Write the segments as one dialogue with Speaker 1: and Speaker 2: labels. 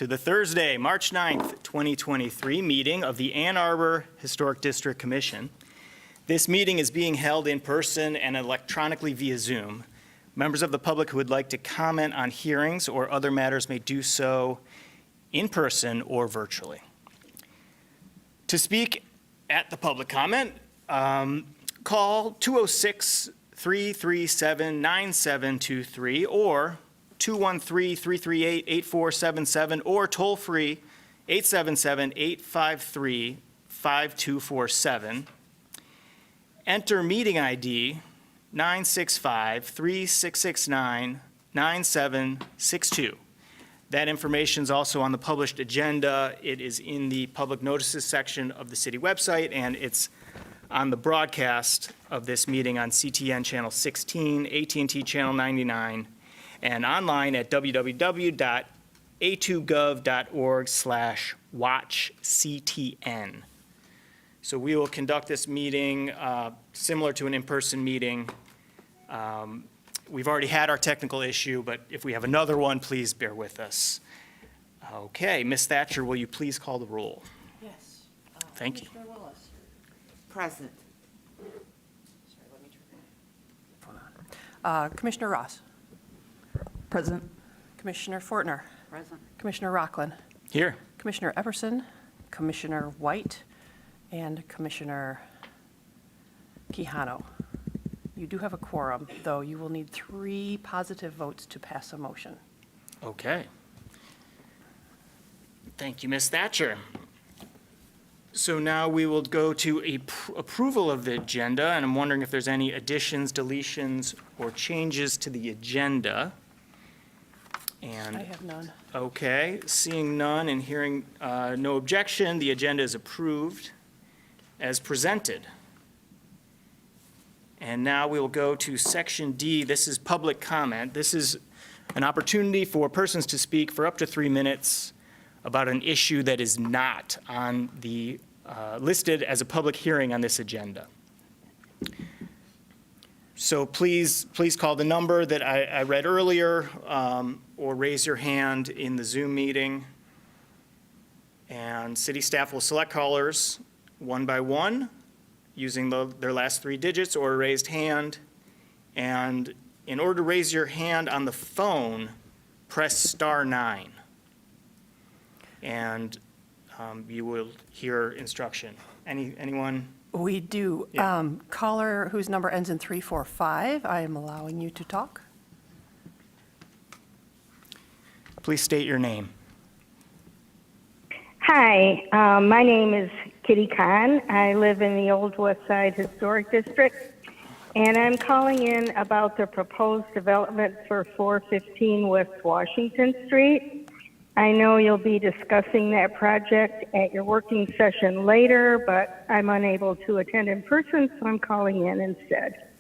Speaker 1: to the Thursday, March 9th, 2023 meeting of the Ann Arbor Historic District Commission. This meeting is being held in person and electronically via Zoom. Members of the public who would like to comment on hearings or other matters may do so in person or virtually. To speak at the public comment, call 206-337-9723 or 213-338-8477 or toll free 877-853-5247. Enter meeting ID 965-3669-9762. That information is also on the published agenda. It is in the public notices section of the city website, and it's on the broadcast of this meeting on CTN Channel 16, AT&T Channel 99, and online at www.a2gov.org/watchctn. So we will conduct this meeting similar to an in-person meeting. We've already had our technical issue, but if we have another one, please bear with us. Okay, Ms. Thatcher, will you please call the roll?
Speaker 2: Yes.
Speaker 1: Thank you.
Speaker 2: Commissioner Willis. Present. Sorry, let me turn that. Commissioner Ross.
Speaker 3: Present.
Speaker 2: Commissioner Fortner.
Speaker 3: Present.
Speaker 2: Commissioner Rockland.
Speaker 1: Here.
Speaker 2: Commissioner Epperson. Commissioner White. And Commissioner Quijano. You do have a quorum, though you will need 3 positive votes to pass a motion.
Speaker 1: Okay. Thank you, Ms. Thatcher. So now we will go to approval of the agenda, and I'm wondering if there's any additions, deletions, or changes to the agenda. And
Speaker 2: I have none.
Speaker 1: okay, seeing none and hearing no objection, the agenda is approved as presented. And now we will go to section D. This is public comment. This is an opportunity for persons to speak for up to 3 minutes about an issue that is not on the listed as a public hearing on this agenda. So please call the number that I read earlier, or raise your hand in the Zoom meeting. And city staff will select callers one by one, using their last 3 digits or a raised hand. And in order to raise your hand on the phone, press *9. And you will hear instruction. Anyone?
Speaker 2: We do.
Speaker 1: Yeah.
Speaker 2: Caller whose number ends in 345, I am allowing you to talk.
Speaker 1: Please state your name.
Speaker 4: Hi, my name is Kitty Kahn. I live in the Old West Side Historic District, and I'm calling in about the proposed development for 415 West Washington Street. I know you'll be discussing that project at your working session later, but I'm unable to attend in person, so I'm calling in instead.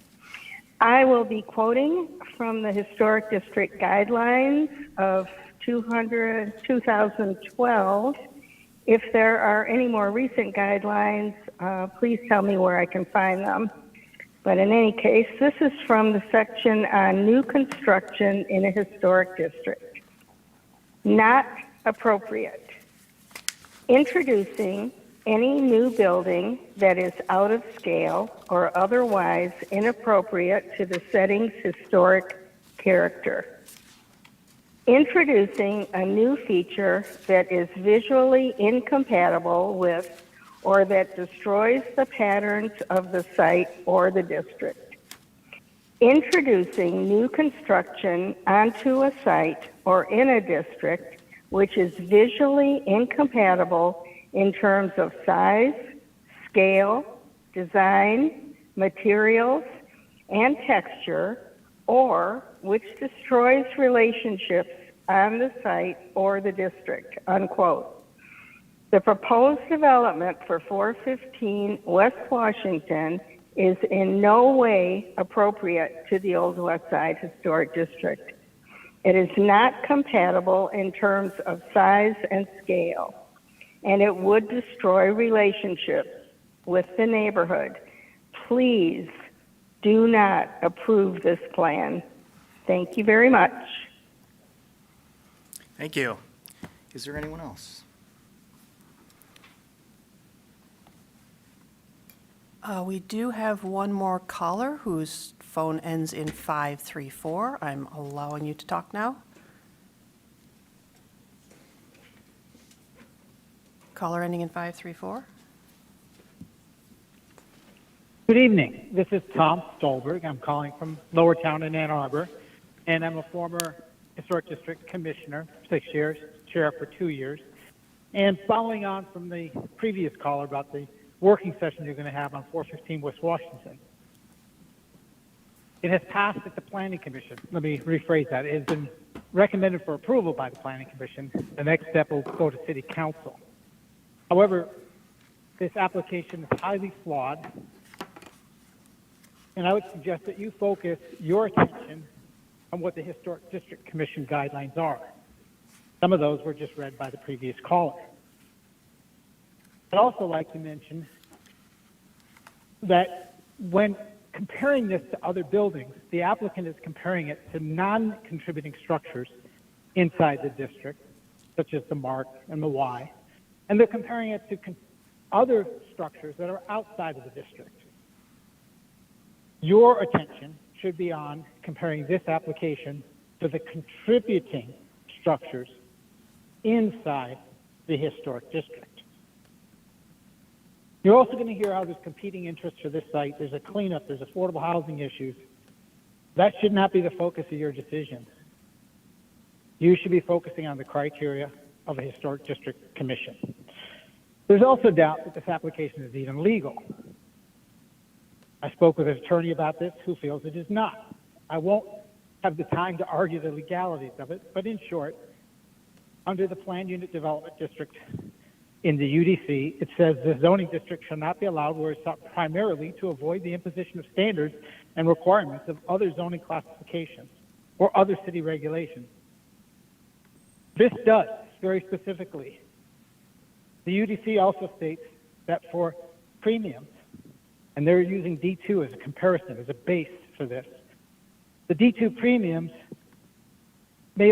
Speaker 4: I will be quoting from the Historic District Guidelines of 2012. If there are any more recent guidelines, please tell me where I can find them. But in any case, this is from the section on new construction in a historic district. Not appropriate. Introducing any new building that is out of scale or otherwise inappropriate to the setting's historic character. Introducing a new feature that is visually incompatible with or that destroys the patterns of the site or the district. Introducing new construction onto a site or in a district which is visually incompatible in terms of size, scale, design, materials, and texture, or which destroys relationships on the site or the district, unquote. The proposed development for 415 West Washington is in no way appropriate to the Old West Side Historic District. It is not compatible in terms of size and scale, and it would destroy relationships with the neighborhood. Please do not approve this plan. Thank you very much.
Speaker 1: Thank you. Is there anyone else?
Speaker 2: We do have one more caller whose phone ends in 534. I'm allowing you to talk now. Caller ending in 534.
Speaker 5: Good evening. This is Tom Stolberg. I'm calling from Lower Town in Ann Arbor, and I'm a former Historic District Commissioner, 6 years, Chair for 2 years. And following on from the previous caller about the working session you're going to have on 415 West Washington, it has passed at the Planning Commission. Let me rephrase that. It has been recommended for approval by the Planning Commission. The next step will go to City Council. However, this application is highly flawed, and I would suggest that you focus your attention on what the Historic District Commission guidelines are. Some of those were just read by the previous caller. I'd also like to mention that when comparing this to other buildings, the applicant is comparing it to non-contributing structures inside the district, such as the Mark and the Y, and they're comparing it to other structures that are outside of the district. Your attention should be on comparing this application to the contributing structures inside the historic district. You're also going to hear how there's competing interests for this site. There's a cleanup, there's affordable housing issues. That should not be the focus of your decision. You should be focusing on the criteria of a historic district commission. There's also doubt that this application is even legal. I spoke with an attorney about this who feels it is not. I won't have the time to argue the legalities of it, but in short, under the Planned Unit Development District in the UDC, it says the zoning district shall not be allowed where it's sought primarily to avoid the imposition of standards and requirements of other zoning classifications or other city regulations. This does, very specifically. The UDC also states that for premiums, and they're using D2 as a comparison, as a base for this, the D2 premiums may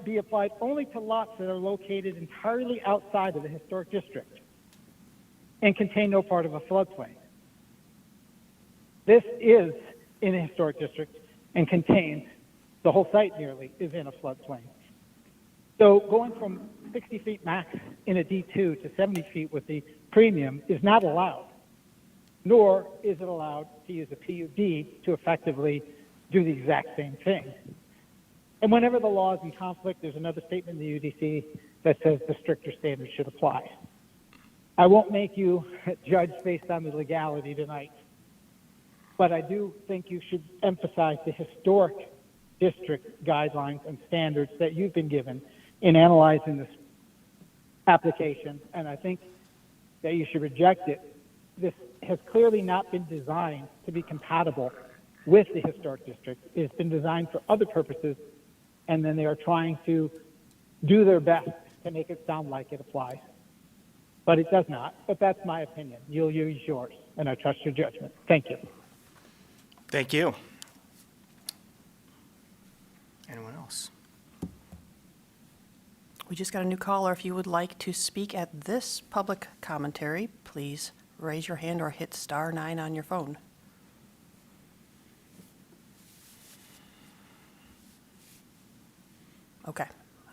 Speaker 5: be applied only to lots that are located entirely outside of the historic district and contain no part of a floodplain. This is in a historic district and contains, the whole site nearly is in a floodplain. So going from 60 feet max in a D2 to 70 feet with the premium is not allowed, nor is it allowed to use a PUD to effectively do the exact same thing. And whenever the law is in conflict, there's another statement in the UDC that says the stricter standards should apply. I won't make you judge based on the legality tonight, but I do think you should emphasize the historic district guidelines and standards that you've been given in analyzing this application, and I think that you should reject it. This has clearly not been designed to be compatible with the historic district. It's been designed for other purposes, and then they are trying to do their best to make it sound like it applies. But it does not, but that's my opinion. You'll use yours, and I trust your judgment. Thank you.
Speaker 1: Thank you. Anyone else?
Speaker 2: We just got a new caller. If you would like to speak at this public commentary, please raise your hand or hit *9 on your phone. Okay,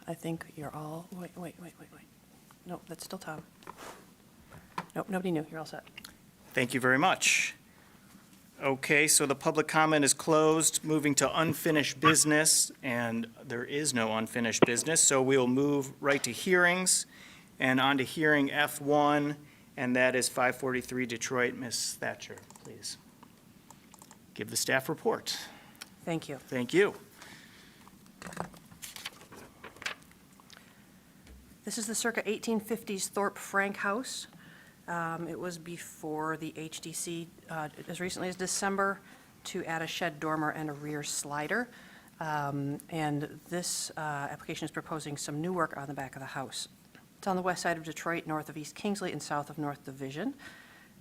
Speaker 2: I think you're all, wait. Nope, that's still Tom. Nope, nobody knew. You're all set.
Speaker 1: Thank you very much. Okay, so the public comment is closed. Moving to unfinished business, and there is no unfinished business, so we'll move right to hearings, and on to hearing F1, and that is 543 Detroit. Ms. Thatcher, please give the staff report.
Speaker 2: Thank you.
Speaker 1: Thank you.
Speaker 2: This is the circa 1850s Thorpe Frank House. It was before the HDC as recently as December to add a shed dormer and a rear slider. And this application is proposing some new work on the back of the house. It's on the west side of Detroit, north of East Kingsley and south of North Division.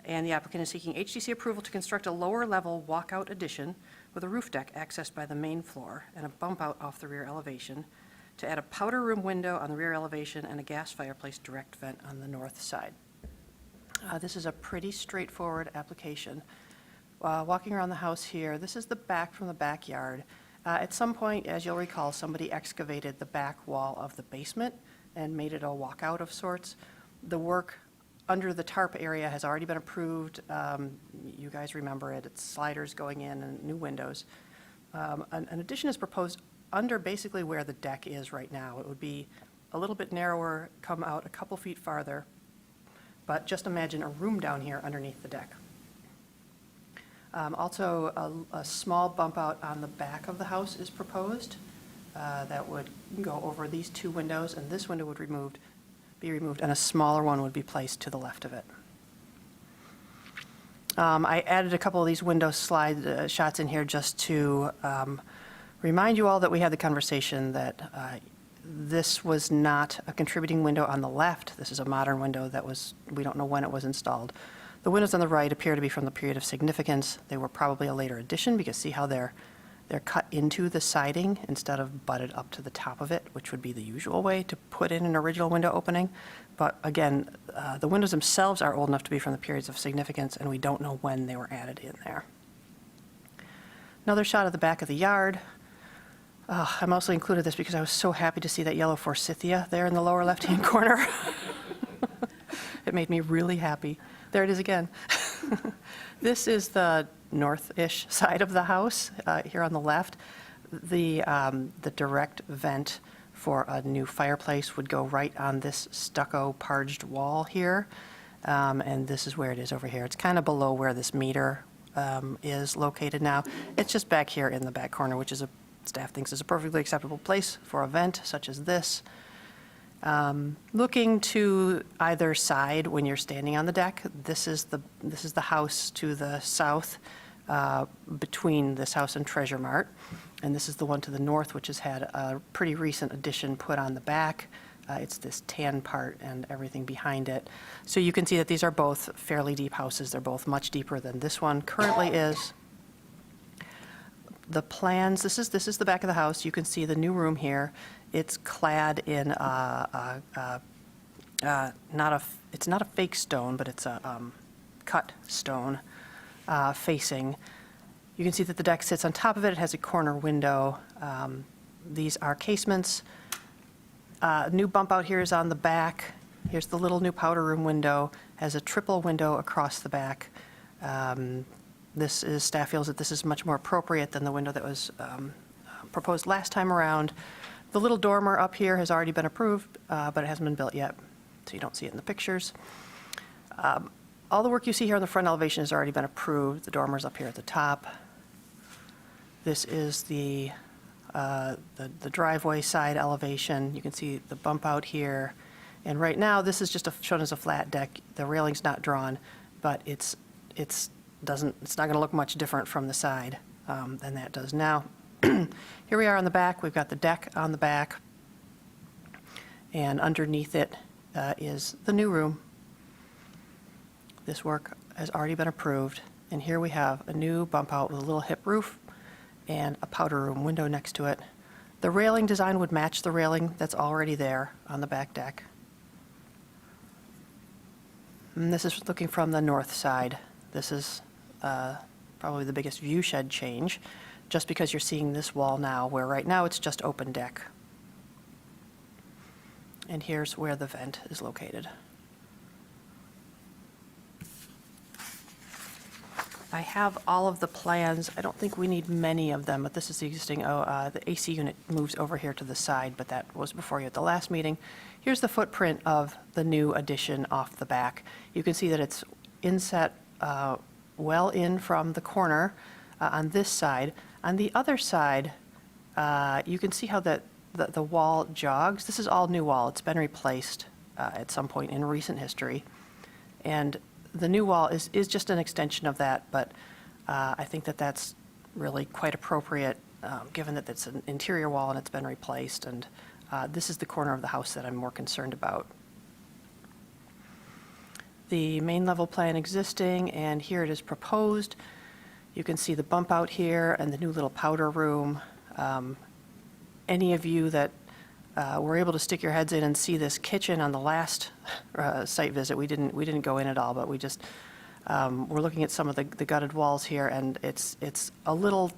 Speaker 2: And the applicant is seeking HDC approval to construct a lower-level walkout addition with a roof deck accessed by the main floor and a bump out off the rear elevation to add a powder room window on the rear elevation and a gas fireplace direct vent on the north side. This is a pretty straightforward application. Walking around the house here, this is the back from the backyard. At some point, as you'll recall, somebody excavated the back wall of the basement and made it a walkout of sorts. The work under the tarp area has already been approved. You guys remember it. It's sliders going in and new windows. An addition is proposed under basically where the deck is right now. It would be a little bit narrower, come out a couple feet farther, but just imagine a room down here underneath the deck. Also, a small bump out on the back of the house is proposed that would go over these two windows, and this window would be removed, and a smaller one would be placed to the left of it. I added a couple of these window slide shots in here just to remind you all that we had the conversation that this was not a contributing window on the left. This is a modern window that we don't know when it was installed. The windows on the right appear to be from the period of significance. They were probably a later addition because see how they're cut into the siding instead of butted up to the top of it, which would be the usual way to put in an original window opening. But again, the windows themselves are old enough to be from the periods of significance, and we don't know when they were added in there. Another shot of the back of the yard. I mostly included this because I was so happy to see that yellow forsythia there in the lower left-hand corner. It made me really happy. There it is again. This is the north-ish side of the house here on the left. The direct vent for a new fireplace would go right on this stucco parged wall here. And this is where it is over here. It's kind of below where this meter is located now. It's just back here in the back corner, which is staff thinks is a perfectly acceptable place for a vent such as this. Looking to either side when you're standing on the deck, this is the house to the south between this house and Treasure Mart, and this is the one to the north, which has had a pretty recent addition put on the back. It's this tan part and everything behind it. So you can see that these are both fairly deep houses. They're both much deeper than this one currently is. The plans, this is the back of the house. You can see the new room here. It's clad in it's not a fake stone, but it's a cut stone facing. You can see that the deck sits on top of it. It has a corner window. These are casements. New bump out here is on the back. Here's the little new powder room window. Has a triple window across the back. Staff feels that this is much more appropriate than the window that was proposed last time around. The little dormer up here has already been approved, but it hasn't been built yet, so you don't see it in the pictures. All the work you see here on the front elevation has already been approved. The dormer's up here at the top. This is the driveway side elevation. You can see the bump out here. And right now, this is just shown as a flat deck. The railing's not drawn, but it's not going to look much different from the side than that does now. Here we are on the back. We've got the deck on the back, and underneath it is the new room. This work has already been approved, and here we have a new bump out with a little hip roof and a powder room window next to it. The railing design would match the railing that's already there on the back deck. And this is looking from the north side. This is probably the biggest view shed change, just because you're seeing this wall now, where right now it's just open deck. And here's where the vent is located. I have all of the plans. I don't think we need many of them, but this is the existing, the AC unit moves over here to the side, but that was before you at the last meeting. Here's the footprint of the new addition off the back. You can see that it's inset well in from the corner on this side. On the other side, you can see how the wall jogs. This is all new wall. It's been replaced at some point in recent history. And the new wall is just an extension of that, but I think that that's really quite appropriate given that it's an interior wall and it's been replaced. And this is the corner of the house that I'm more concerned about. The main level plan existing, and here it is proposed. You can see the bump out here and the new little powder room. Any of you that were able to stick your heads in and see this kitchen on the last site visit. We didn't go in at all, but we just, we're looking at some of the gutted walls here, and it's a little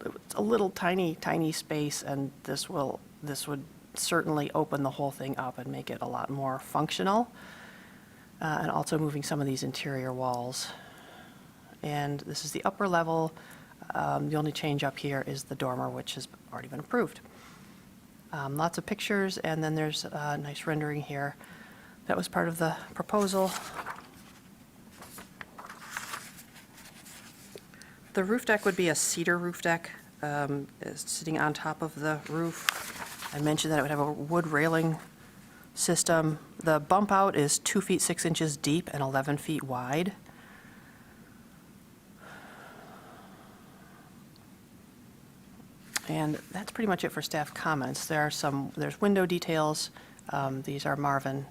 Speaker 2: tiny space, and this would certainly open the whole thing up and make it a lot more functional, and also moving some of these interior walls. And this is the upper level. The only change up here is the dormer, which has already been approved. Lots of pictures, and then there's a nice rendering here. That was part of the proposal. The roof deck would be a cedar roof deck, sitting on top of the roof. I mentioned that it would have a wood railing system. The bump out is 2 feet 6 inches deep and 11 feet wide. And that's pretty much it for staff comments. There's window details. These are Marvin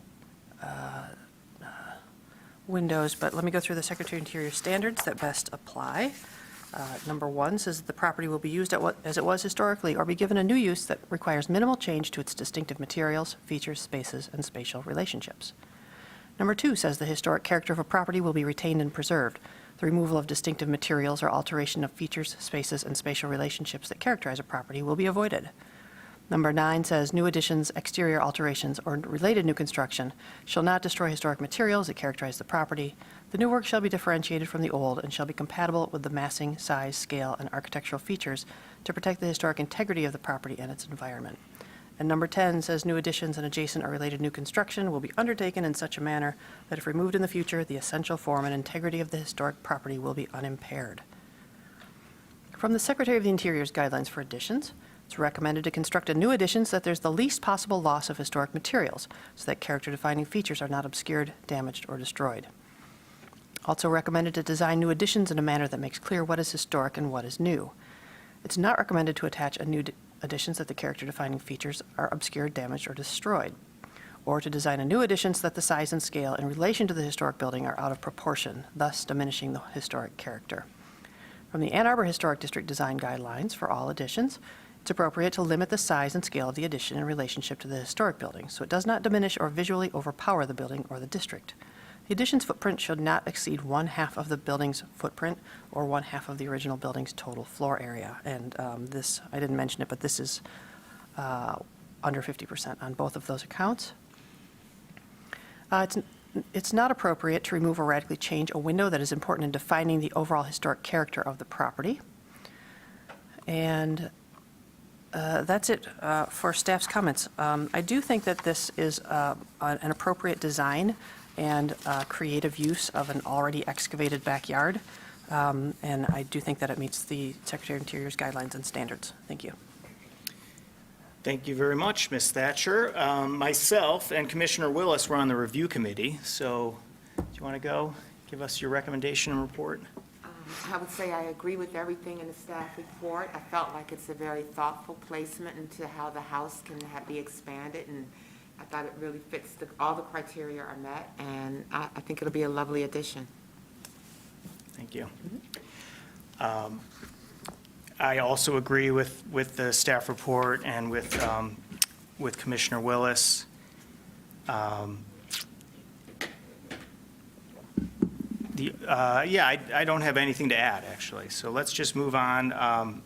Speaker 2: windows, but let me go through the Secretary of Interior standards that best apply. Number 1 says that the property will be used as it was historically or be given a new use that requires minimal change to its distinctive materials, features, spaces, and spatial relationships. Number 2 says the historic character of a property will be retained and preserved. The removal of distinctive materials or alteration of features, spaces, and spatial relationships that characterize a property will be avoided. Number 9 says new additions, exterior alterations, or related new construction shall not destroy historic materials that characterize the property. The new work shall be differentiated from the old and shall be compatible with the massing, size, scale, and architectural features to protect the historic integrity of the property and its environment. And number 10 says new additions and adjacent or related new construction will be undertaken in such a manner that if removed in the future, the essential form and integrity of the historic property will be unimpaired. From the Secretary of the Interior's guidelines for additions, it's recommended to construct a new addition so that there's the least possible loss of historic materials, so that character-defining features are not obscured, damaged, or destroyed. Also recommended to design new additions in a manner that makes clear what is historic and what is new. It's not recommended to attach a new additions that the character-defining features are obscured, damaged, or destroyed, or to design a new addition so that the size and scale in relation to the historic building are out of proportion, thus diminishing the historic character. From the Ann Arbor Historic District Design Guidelines for all additions, it's appropriate to limit the size and scale of the addition in relationship to the historic building, so it does not diminish or visually overpower the building or the district. The addition's footprint should not exceed 1/2 of the building's footprint or 1/2 of the original building's total floor area. And this, I didn't mention it, but this is under 50% on both of those accounts. It's not appropriate to remove or radically change a window that is important in defining the overall historic character of the property. And that's it for staff's comments. I do think that this is an appropriate design and creative use of an already excavated backyard. And I do think that it meets the Secretary of Interior's guidelines and standards. Thank you.
Speaker 1: Thank you very much, Ms. Thatcher. Myself and Commissioner Willis were on the review committee, so do you want to go give us your recommendation and report?
Speaker 6: I would say I agree with everything in the staff report. I felt like it's a very thoughtful placement into how the house can be expanded, and I thought it really fits, all the criteria are met, and I think it'll be a lovely addition.
Speaker 1: Thank you. I also agree with the staff report and with Commissioner Willis. I don't have anything to add, actually, so let's just move on.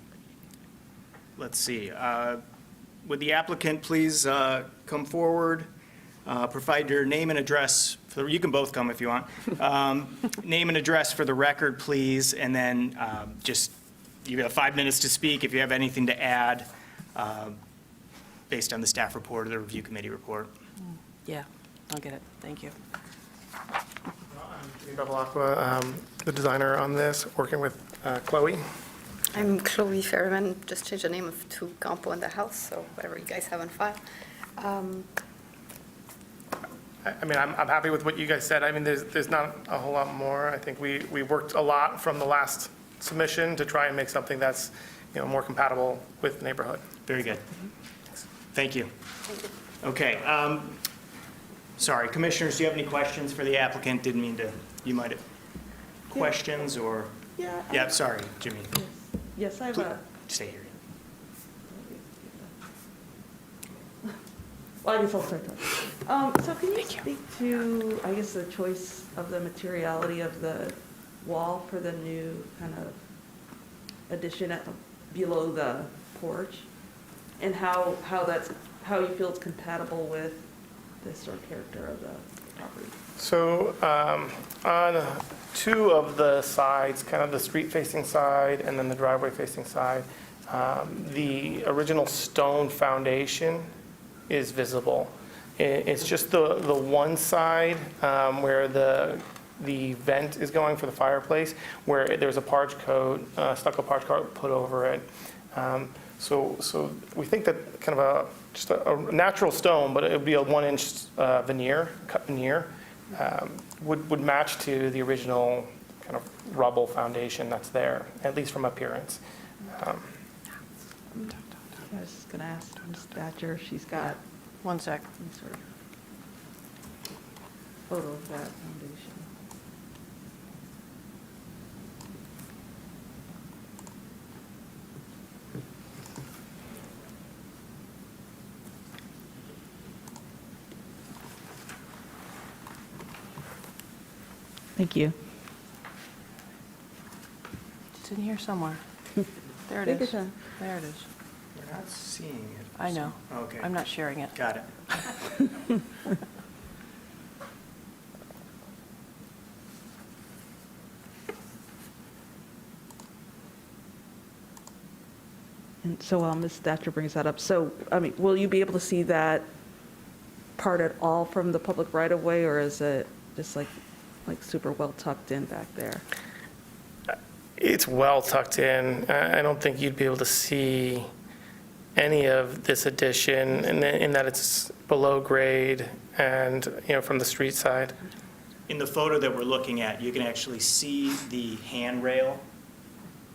Speaker 1: Let's see. Would the applicant please come forward, provide your name and address, you can both come if you want. Name and address for the record, please, and then you have 5 minutes to speak if you have anything to add based on the staff report or the review committee report.
Speaker 2: Yeah, I'll get it. Thank you.
Speaker 7: I'm Bevilacqua, the designer on this, working with Chloe.
Speaker 8: I'm Chloe Ferriman, just changed the name to Campo in the house, so whatever you guys have on file.
Speaker 7: I mean, I'm happy with what you guys said. I mean, there's not a whole lot more. I think we worked a lot from the last submission to try and make something that's, more compatible with the neighborhood.
Speaker 1: Very good. Thank you. Okay. Sorry, commissioners, do you have any questions for the applicant? Didn't mean to, you might have questions or? Yeah, sorry, Jimmy.
Speaker 3: Yes, I have a,
Speaker 1: Stay here.
Speaker 9: Well, I guess I'll start talking. So can you speak to, I guess, the choice of the materiality of the wall for the new kind of addition below the porch? And how you feel it's compatible with the historic character of the property?
Speaker 7: So on two of the sides, kind of the street-facing side and then the driveway-facing side, the original stone foundation is visible. It's just the one side where the vent is going for the fireplace, where there's a parge coat, stucco parge coat put over it. So we think that kind of just a natural stone, but it would be a 1-inch veneer, cut veneer, would match to the original kind of rubble foundation that's there, at least from appearance.
Speaker 9: I was just gonna ask Ms. Thatcher, she's got
Speaker 2: One sec.
Speaker 9: some sort of photo of that foundation. Thank you.
Speaker 2: It's in here somewhere. There it
Speaker 9: Take your
Speaker 2: is.
Speaker 9: time.
Speaker 2: There it is.
Speaker 1: We're not seeing it.
Speaker 2: I know.
Speaker 1: Okay.
Speaker 2: I'm not sharing it.
Speaker 1: Got it.
Speaker 9: And so while Ms. Thatcher brings that up, so, I mean, will you be able to see that part at all from the public right-of-way, or is it just like super well tucked in back there?
Speaker 7: It's well tucked in. I don't think you'd be able to see any of this addition in that it's below grade and, from the street side.
Speaker 1: In the photo that we're looking at, you can actually see the handrail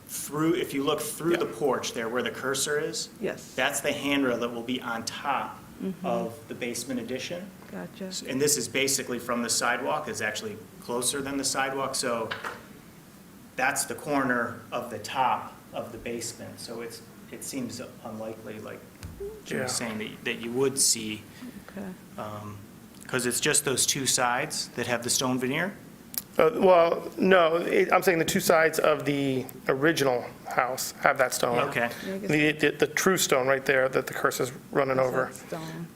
Speaker 1: through, if you look through the porch there where the cursor is,
Speaker 9: Yes.
Speaker 1: that's the handrail that will be on top of the basement addition.
Speaker 9: Gotcha.
Speaker 1: And this is basically from the sidewalk, it's actually closer than the sidewalk, so that's the corner of the top of the basement. So it seems unlikely, like Jim was saying, that you would see,
Speaker 9: Okay.
Speaker 1: because it's just those two sides that have the stone veneer.
Speaker 7: Well, no, I'm saying the two sides of the original house have that stone.
Speaker 1: Okay.
Speaker 7: The true stone right there that the cursor's running over.
Speaker 9: Stone.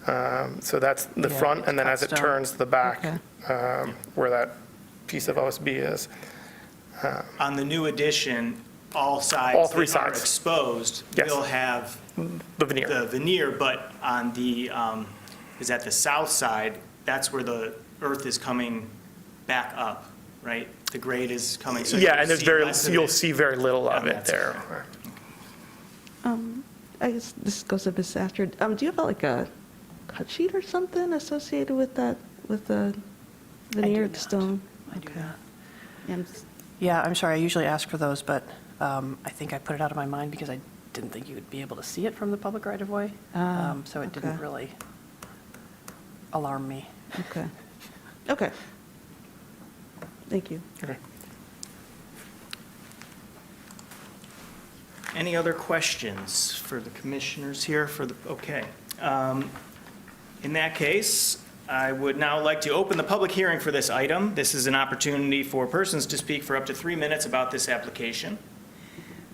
Speaker 7: So that's the
Speaker 2: Yeah,
Speaker 7: front,
Speaker 2: it's
Speaker 7: and then
Speaker 2: cut
Speaker 7: as it
Speaker 2: stone.
Speaker 7: turns to the back,
Speaker 9: Okay.
Speaker 7: where that piece of OSB is.
Speaker 1: On the new addition, all sides
Speaker 7: All three
Speaker 1: that are
Speaker 7: sides.
Speaker 1: exposed
Speaker 7: Yes.
Speaker 1: will have
Speaker 7: The veneer.
Speaker 1: the veneer, but on the, is at the south side, that's where the earth is coming back up, right? The grade is coming, so
Speaker 7: Yeah,
Speaker 1: you'll
Speaker 7: and there's
Speaker 1: see less of
Speaker 7: you'll
Speaker 1: it.
Speaker 7: see very little of
Speaker 1: on
Speaker 7: it
Speaker 1: that
Speaker 7: there.
Speaker 9: I guess this goes to Ms. Thatcher. Do you have like a cut sheet or something associated with that, with the veneered
Speaker 2: not.
Speaker 9: stone?
Speaker 2: I do
Speaker 9: Okay.
Speaker 2: not.
Speaker 9: And
Speaker 2: Yeah, I'm sorry, I usually ask for those, but I think I put it out of my mind because I didn't think you would be able to see it from the public right-of-way. So it didn't
Speaker 9: okay.
Speaker 2: really alarm me.
Speaker 9: Okay. Okay. Thank you.
Speaker 7: Okay.
Speaker 1: Any other questions for the commissioners here okay. In that case, I would now like to open the public hearing for this item. This is an opportunity for persons to speak for up to 3 minutes about this application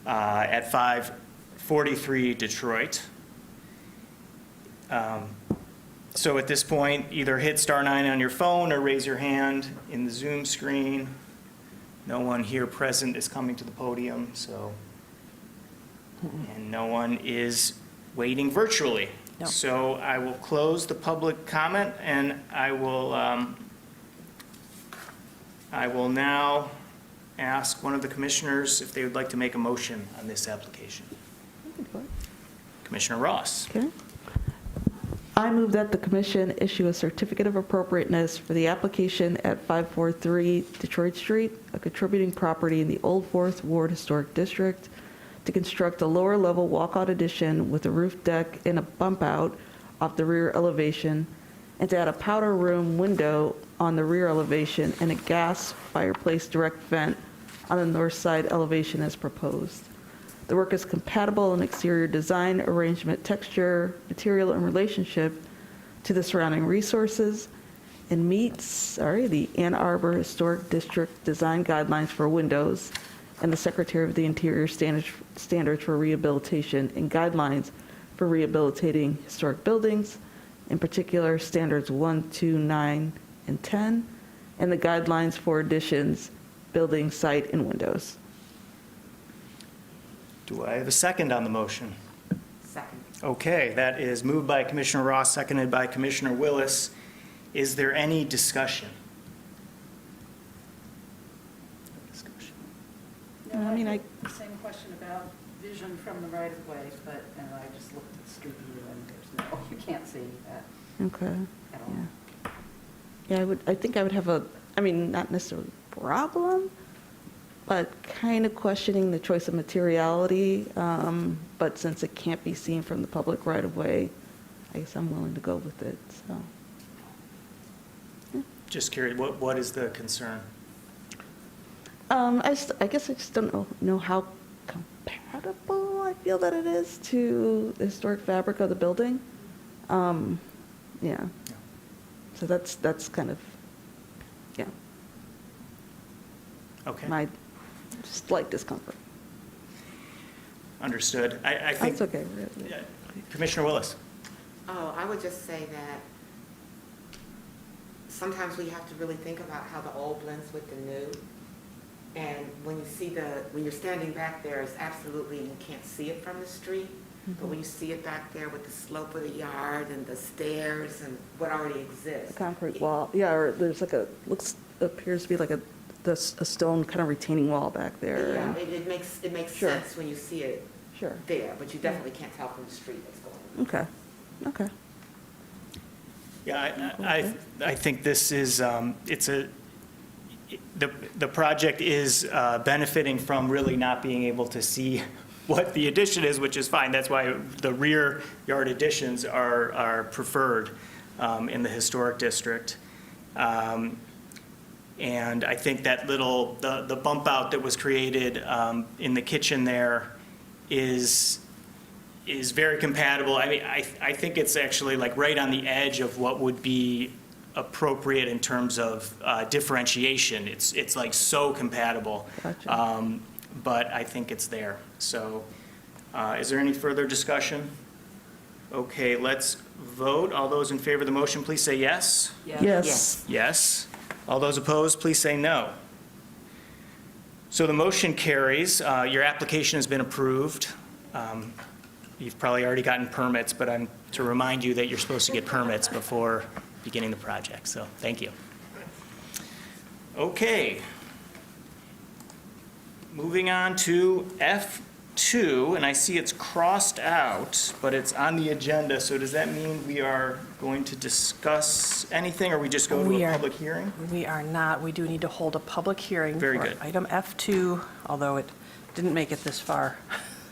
Speaker 1: at 543 Detroit. So at this point, either hit star 9 on your phone or raise your hand in the Zoom screen. No one here present is coming to the podium, so, and no one is waiting virtually.
Speaker 2: No.
Speaker 1: So I will close the public comment, and I will now ask one of the commissioners if they would like to make a motion on this application. Commissioner Ross.
Speaker 9: Okay. I move that the commission issue a certificate of appropriateness for the application at 543 Detroit Street, a contributing property in the Old Fourth Ward Historic District, to construct a lower-level walkout addition with a roof deck and a bump-out off the rear elevation, and to add a powder room window on the rear elevation and a gas fireplace direct vent on the north side elevation as proposed. The work is compatible in exterior design, arrangement, texture, material, and relationship to the surrounding resources and meets, the Ann Arbor Historic District Design Guidelines for Windows and the Secretary of the Interior standards for rehabilitation and guidelines for rehabilitating historic buildings, in particular standards 1, 2, 9, and 10, and the guidelines for additions, building, site, and windows.
Speaker 1: Do I have a second on the motion?
Speaker 6: Second.
Speaker 1: Okay, that is moved by Commissioner Ross, seconded by Commissioner Willis. Is there any discussion?
Speaker 3: No,
Speaker 9: I mean,
Speaker 3: Same question about vision from the right of way, but I just looked at the street view and there's no, you can't see that
Speaker 9: Okay.
Speaker 3: at all.
Speaker 9: Yeah. Yeah, I think I would have not necessarily a problem, but kind of questioning the choice of materiality. But since it can't be seen from the public right of way, I guess I'm willing to go with it, so.
Speaker 1: Just curious, what is the concern?
Speaker 9: I guess I just don't know how compatible I feel that it is to the historic fabric of the building. Yeah. So that's kind of, yeah,
Speaker 1: Okay,
Speaker 9: my slight discomfort.
Speaker 1: understood. I think,
Speaker 9: That's okay.
Speaker 1: Yeah. Commissioner Willis?
Speaker 6: Oh, I would just say that sometimes we have to really think about how the old blends with the new. And when you see when you're standing back there, it's absolutely, you can't see it from the street. But when you see it back there with the slope of the yard and the stairs and what already exists.
Speaker 9: Concrete wall, yeah, or there's like appears to be like a stone kind of retaining wall back there.
Speaker 6: Yeah,
Speaker 9: and-
Speaker 6: it makes
Speaker 9: Sure.
Speaker 6: sense when you see it
Speaker 9: Sure.
Speaker 6: there, but you definitely can't tell from the street what's going on.
Speaker 9: Okay.
Speaker 1: Yeah, I think this is, the project is benefiting from really not being able to see what the addition is, which is fine. That's why the rear yard additions are preferred in the historic district. And I think that the bump out that was created in the kitchen there is very compatible. I mean, I think it's actually like right on the edge of what would be appropriate in terms of differentiation. It's like so compatible.
Speaker 9: Gotcha.
Speaker 1: But I think it's there. So is there any further discussion? Okay, let's vote. All those in favor of the motion, please say yes.
Speaker 9: Yes.
Speaker 1: Yes. All those opposed, please say no. So the motion carries. Your application has been approved. You've probably already gotten permits, but I'm to remind you that you're supposed to get permits before beginning the project, so thank you. Okay. Moving on to F2, and I see it's crossed out, but it's on the agenda, so does that mean we are going to discuss anything, or we just go to
Speaker 2: We
Speaker 1: a
Speaker 2: are-
Speaker 1: public hearing?
Speaker 2: We are not. We do need to hold a public hearing.
Speaker 1: Very
Speaker 2: for
Speaker 1: good.
Speaker 2: Item F2, although it didn't make it this far.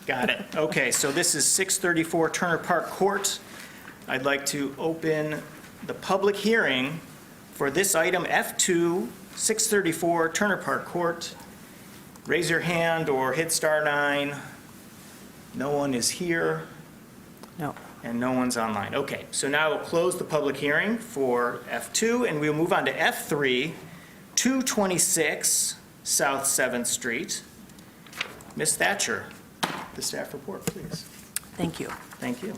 Speaker 1: Got it. Okay, so this is 634 Turner Park Court. I'd like to open the public hearing for this item, F2, 634 Turner Park Court. Raise your hand or hit *9. No one is here,
Speaker 2: No.
Speaker 1: and no one's online. Okay, so now we'll close the public hearing for F2, and we'll move on to F3, 226 South 7th Street. Ms. Thatcher, the staff report, please.
Speaker 2: Thank you.
Speaker 1: Thank you.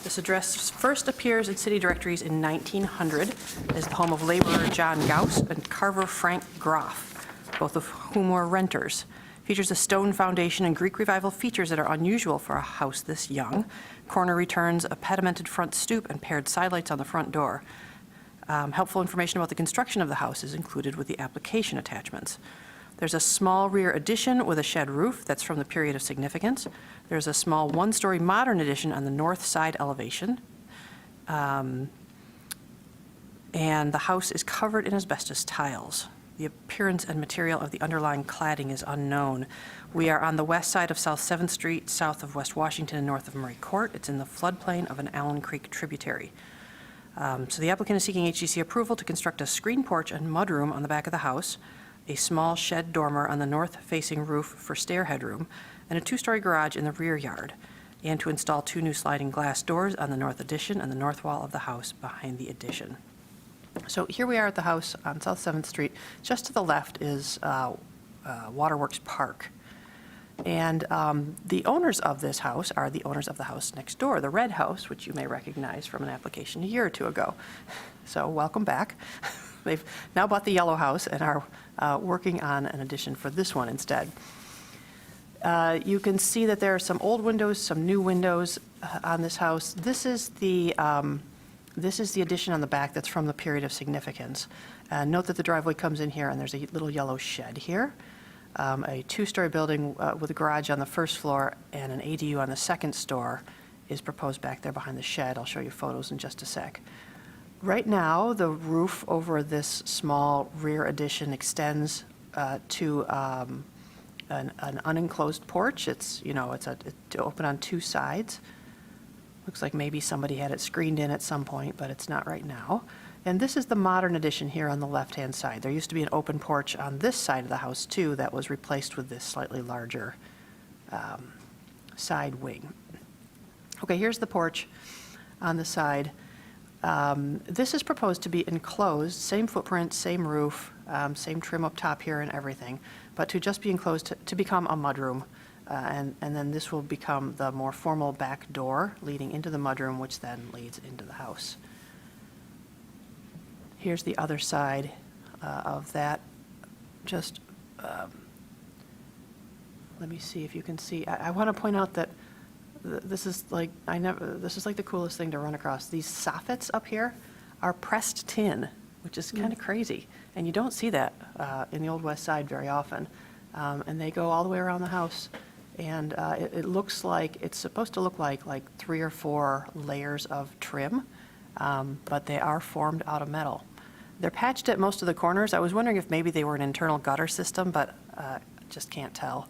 Speaker 2: This address first appears in city directories in 1900 as the home of laborer John Gauss and carver Frank Groff, both of whom were renters. Features a stone foundation and Greek Revival features that are unusual for a house this young. Corner returns, a pedimented front stoop, and paired sidelights on the front door. Helpful information about the construction of the house is included with the application attachments. There's a small rear addition with a shed roof that's from the period of significance. There's a small one-story modern addition on the north side elevation. And the house is covered in asbestos tiles. The appearance and material of the underlying cladding is unknown. We are on the west side of South 7th Street, south of West Washington and north of Murray Court. It's in the floodplain of an Allen Creek tributary. So the applicant is seeking HDC approval to construct a screen porch and mudroom on the back of the house, a small shed dormer on the north-facing roof for stair headroom, and a two-story garage in the rear yard. and to install 2 new sliding glass doors on the north addition and the north wall of the house behind the addition. So here we are at the house on South 7th Street. Just to the left is Waterworks Park. And the owners of this house are the owners of the house next door, the red house, which you may recognize from an application a year or two ago. So welcome back. They've now bought the yellow house and are working on an addition for this one instead. You can see that there are some old windows, some new windows on this house. This is the addition on the back that's from the period of significance. Note that the driveway comes in here and there's a little yellow shed here. A 2-story building with a garage on the first floor and an ADU on the second store is proposed back there behind the shed. I'll show you photos in just a sec. Right now, the roof over this small rear addition extends to an unenclosed porch. It's open on 2 sides. Looks like maybe somebody had it screened in at some point, but it's not right now. And this is the modern addition here on the left-hand side. There used to be an open porch on this side of the house, too, that was replaced with this slightly larger side wing. Okay, here's the porch on the side. This is proposed to be enclosed, same footprint, same roof, same trim up top here and everything, but to just be enclosed to become a mudroom. And then this will become the more formal back door leading into the mudroom, which then leads into the house. Here's the other side of that. Just let me see if you can see. I want to point out that this is like the coolest thing to run across. These soffits up here are pressed tin, which is kind of crazy, and you don't see that in the Old West Side very often. And they go all the way around the house, and it looks like it's supposed to look like 3 or 4 layers of trim, but they are formed out of metal. They're patched at most of the corners. I was wondering if maybe they were an internal gutter system, but just can't tell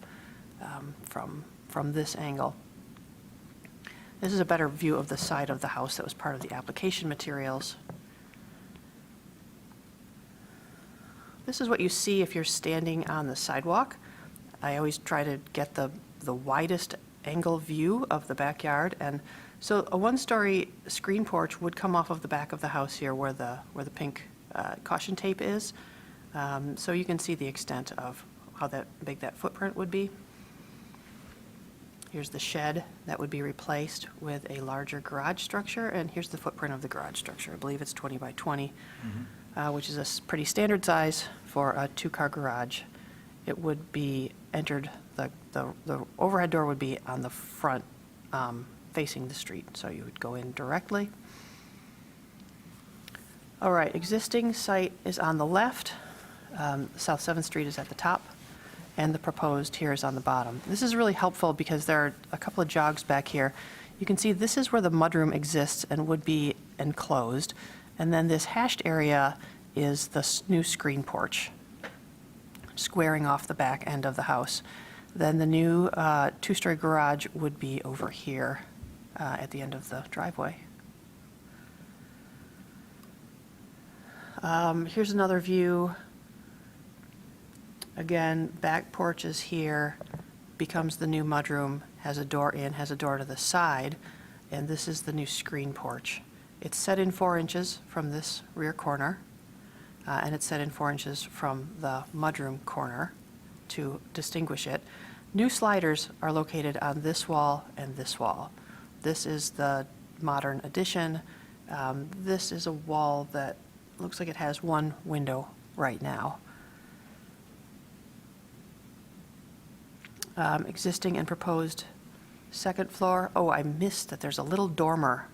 Speaker 2: from this angle. This is a better view of the side of the house that was part of the application materials. This is what you see if you're standing on the sidewalk. I always try to get the widest angle view of the backyard, and so a 1-story screen porch would come off of the back of the house here where the pink caution tape is. So you can see the extent of how big that footprint would be. Here's the shed that would be replaced with a larger garage structure, and here's the footprint of the garage structure. I believe it's 20 by 20, which is a pretty standard size for a 2-car garage. It would be entered, the overhead door would be on the front facing the street, so you would go in directly. All right, existing site is on the left. South 7th Street is at the top, and the proposed here is on the bottom. This is really helpful because there are a couple of jogs back here. You can see this is where the mudroom exists and would be enclosed, and then this hashed area is the new screen porch, squaring off the back end of the house. Then the new 2-story garage would be over here at the end of the driveway. Here's another view. Again, back porch is here, becomes the new mudroom, has a door in, has a door to the side, and this is the new screen porch. It's set in 4 inches from this rear corner, and it's set in 4 inches from the mudroom corner to distinguish it. New sliders are located on this wall and this wall. This is the modern addition. This is a wall that looks like it has 1 window right now. Existing and proposed second floor. Oh, I missed that there's a little dormer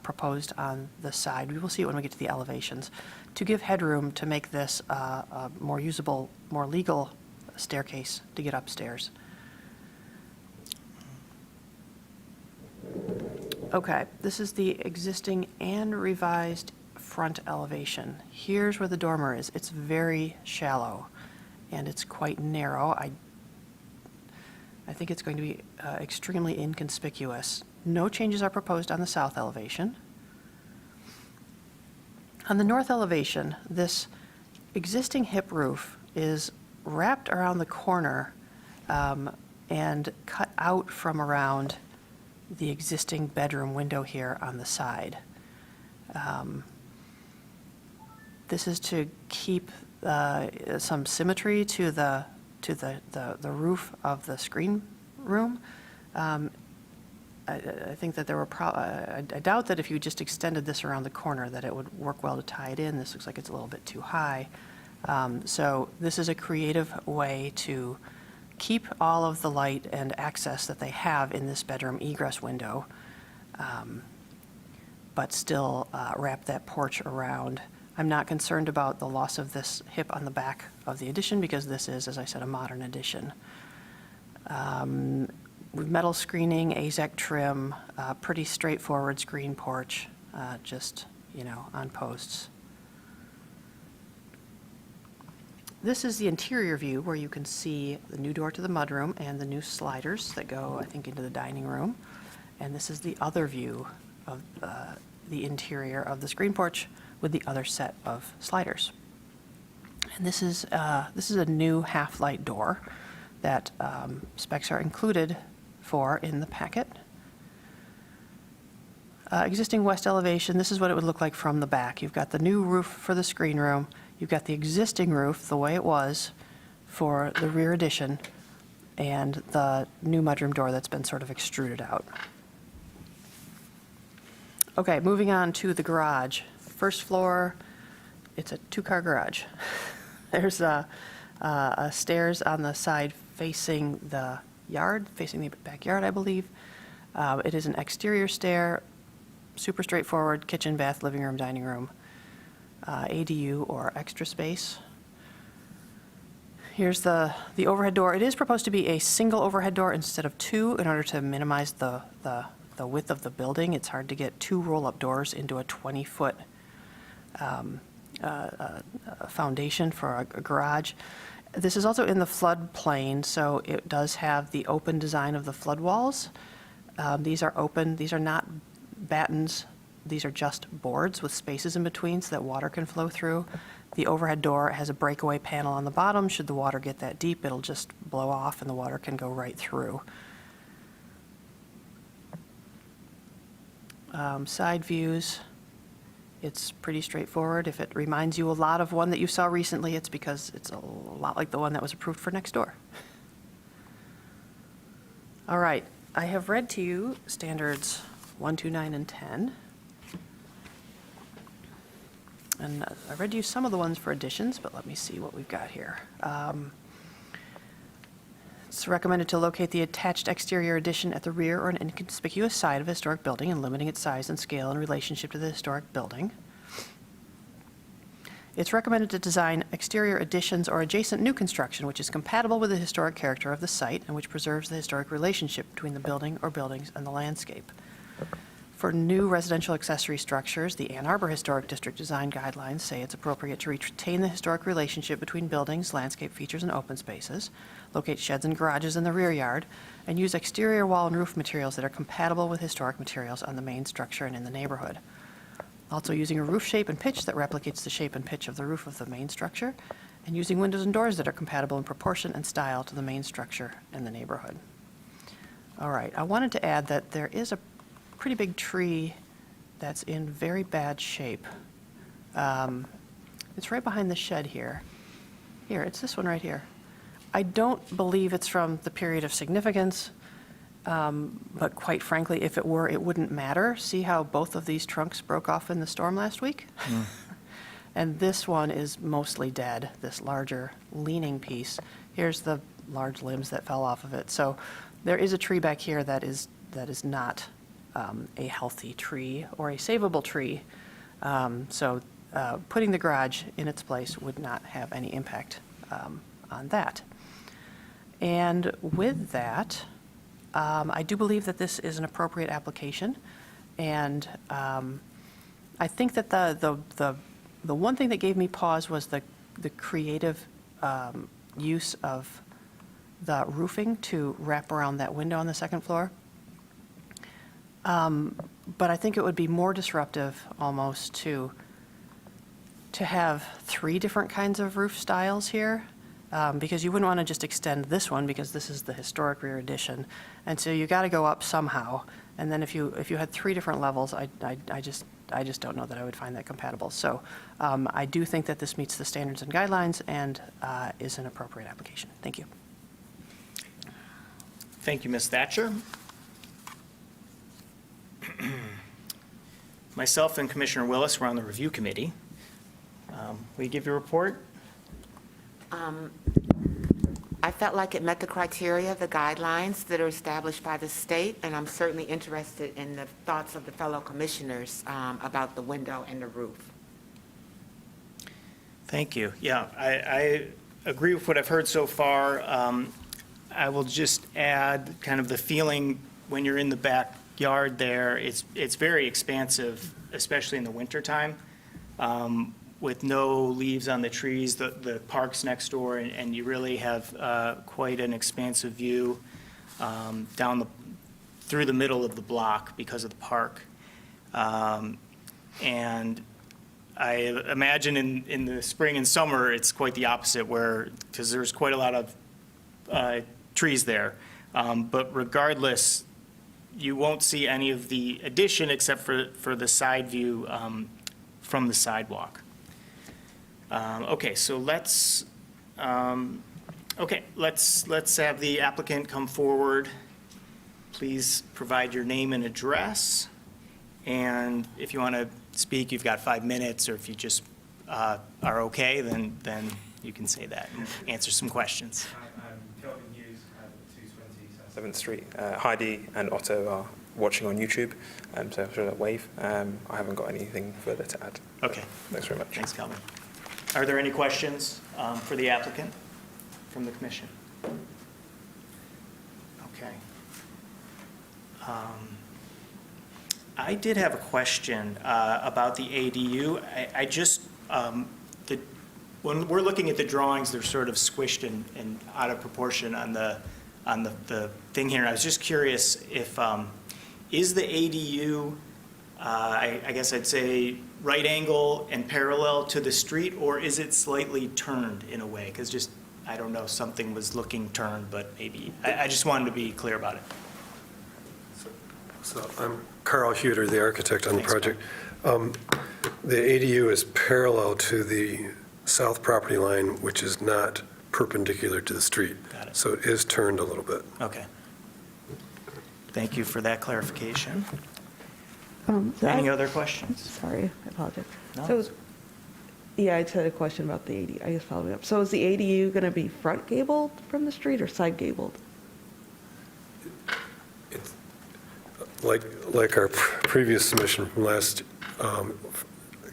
Speaker 2: proposed on the side. We will see it when we get to the elevations. To give headroom to make this a more usable, more legal staircase to get upstairs. Okay, this is the existing and revised front elevation. Here's where the dormer is. It's very shallow and it's quite narrow. I think it's going to be extremely inconspicuous. No changes are proposed on the south elevation. On the north elevation, this existing hip roof is wrapped around the corner and cut out from around the existing bedroom window here on the side. This is to keep some symmetry to the roof of the screen room. I think that there were I doubt that if you just extended this around the corner that it would work well to tie it in. This looks like it's a little bit too high. So this is a creative way to keep all of the light and access that they have in this bedroom egress window, but still wrap that porch around. I'm not concerned about the loss of this hip on the back of the addition because this is, as I said, a modern addition. With metal screening, AZEK trim, pretty straightforward screen porch, just, on posts. This is the interior view where you can see the new door to the mudroom and the new sliders that go, I think, into the dining room. And this is the other view of the interior of the screen porch with the other set of sliders. And this is a new half-light door that specs are included for in the packet. Existing west elevation, this is what it would look like from the back. You've got the new roof for the screen room. You've got the existing roof, the way it was, for the rear addition, and the new mudroom door that's been sort of extruded out. Okay, moving on to the garage. First floor, it's a two-car garage. There's stairs on the side facing the yard, facing the backyard, I believe. It is an exterior stair, super straightforward, kitchen, bath, living room, dining room, ADU or extra space. Here's the overhead door. It is proposed to be a single overhead door instead of two in order to minimize the width of the building. It's hard to get two roll-up doors into a 20-foot foundation for a garage. This is also in the floodplain, so it does have the open design of the flood walls. These are open. These are not battens. These are just boards with spaces in between so that water can flow through. The overhead door has a breakaway panel on the bottom. Should the water get that deep, it'll just blow off and the water can go right through. Side views, it's pretty straightforward. If it reminds you a lot of one that you saw recently, it's because it's a lot like the one that was approved for next door. All right, I have read to you standards 1, 2, 9, and 10. And I read to you some of the ones for additions, but let me see what we've got here. It's recommended to locate the attached exterior addition at the rear or an inconspicuous side of a historic building and limiting its size and scale in relationship to the historic building. It's recommended to design exterior additions or adjacent new construction which is compatible with the historic character of the site and which preserves the historic relationship between the building or buildings and the landscape. For new residential accessory structures, the Ann Arbor Historic District Design Guidelines say it's appropriate to retain the historic relationship between buildings, landscape features, and open spaces, locate sheds and garages in the rear yard, and use exterior wall and roof materials that are compatible with historic materials on the main structure and in the neighborhood. Also using a roof shape and pitch that replicates the shape and pitch of the roof of the main structure, and using windows and doors that are compatible in proportion and style to the main structure and the neighborhood. All right, I wanted to add that there is a pretty big tree that's in very bad shape. It's right behind the shed here. Here, it's this one right here. I don't believe it's from the period of significance, but quite frankly, if it were, it wouldn't matter. See how both of these trunks broke off in the storm last week? And this one is mostly dead, this larger leaning piece. Here's the large limbs that fell off of it. So there is a tree back here that is not a healthy tree or a savable tree. So putting the garage in its place would not have any impact on that. And with that, I do believe that this is an appropriate application. And I think that the one thing that gave me pause was the creative use of the roofing to wrap around that window on the second floor. But I think it would be more disruptive almost to have 3 different kinds of roof styles here because you wouldn't want to just extend this one because this is the historic rear addition. And so you got to go up somehow. And then if you had 3 different levels, I just don't know that I would find that compatible. So I do think that this meets the standards and guidelines and is an appropriate application. Thank you.
Speaker 1: Thank you, Ms. Thatcher. Myself and Commissioner Willis were on the review committee. Will you give your report?
Speaker 6: I felt like it met the criteria, the guidelines that are established by the state, and I'm certainly interested in the thoughts of the fellow commissioners about the window and the roof.
Speaker 1: Thank you. Yeah, I agree with what I've heard so far. I will just add kind of the feeling when you're in the backyard there, it's very expansive, especially in the wintertime, with no leaves on the trees, the park's next door, and you really have quite an expansive view through the middle of the block because of the park. And I imagine in the spring and summer, it's quite the opposite because there's quite a lot of trees there. But regardless, you won't see any of the addition except for the side view from the sidewalk. Okay, so let's have the applicant come forward. Please provide your name and address. And if you want to speak, you've got 5 minutes, or if you just are okay, then you can say that and answer some questions.
Speaker 10: I'm Kelvin Hughes at 220 7th Street. Heidi and Otto are watching on YouTube, so I'm sure they'll wave. I haven't got anything further to add.
Speaker 1: Okay.
Speaker 10: Thanks very much.
Speaker 1: Thanks, Calvin. Are there any questions for the applicant from the commission? Okay. I did have a question about the ADU. I just, when we're looking at the drawings, they're sort of squished and out of proportion on the thing here. I was just curious if, is the ADU, I guess I'd say, right angle and parallel to the street, or is it slightly turned in a way? Because just, I don't know, something was looking turned, but maybe, I just wanted to be clear about it.
Speaker 11: So I'm Carl Huter, the architect on the
Speaker 1: Thanks,
Speaker 11: project. The ADU is parallel to the south property line, which is not perpendicular to the street.
Speaker 1: Got it.
Speaker 11: So it is turned a little bit.
Speaker 1: Okay. Thank you for that clarification.
Speaker 9: So
Speaker 1: Any
Speaker 9: I-
Speaker 1: other questions?
Speaker 9: Sorry, I apologize.
Speaker 1: No.
Speaker 9: So, yeah, I just had a question about the ADU, I guess following up. So is the ADU going to be front gabled from the street or side gabled?
Speaker 11: It's like our previous submission from last,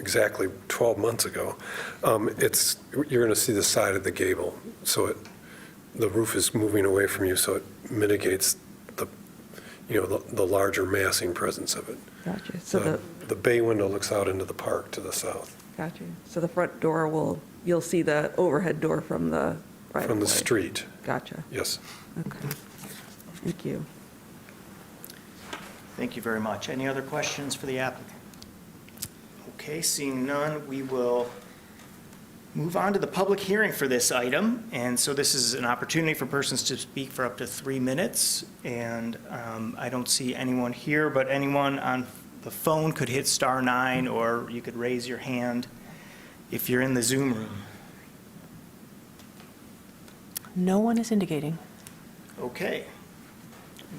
Speaker 11: exactly 12 months ago, you're going to see the side of the gable. So the roof is moving away from you, so it mitigates the larger massing presence of it.
Speaker 9: Gotcha. So
Speaker 11: The bay window looks out into the park to the south.
Speaker 9: gotcha. So the front door you'll see the overhead door from the right of
Speaker 11: From the
Speaker 9: way.
Speaker 11: street,
Speaker 9: Gotcha.
Speaker 11: yes.
Speaker 9: Okay. Thank you.
Speaker 1: Thank you very much. Any other questions for the applicant? Okay, seeing none, we will move on to the public hearing for this item. And so this is an opportunity for persons to speak for up to 3 minutes. And I don't see anyone here, but anyone on the phone could hit *9, or you could raise your hand if you're in the Zoom room.
Speaker 2: No one is indicating.
Speaker 1: Okay.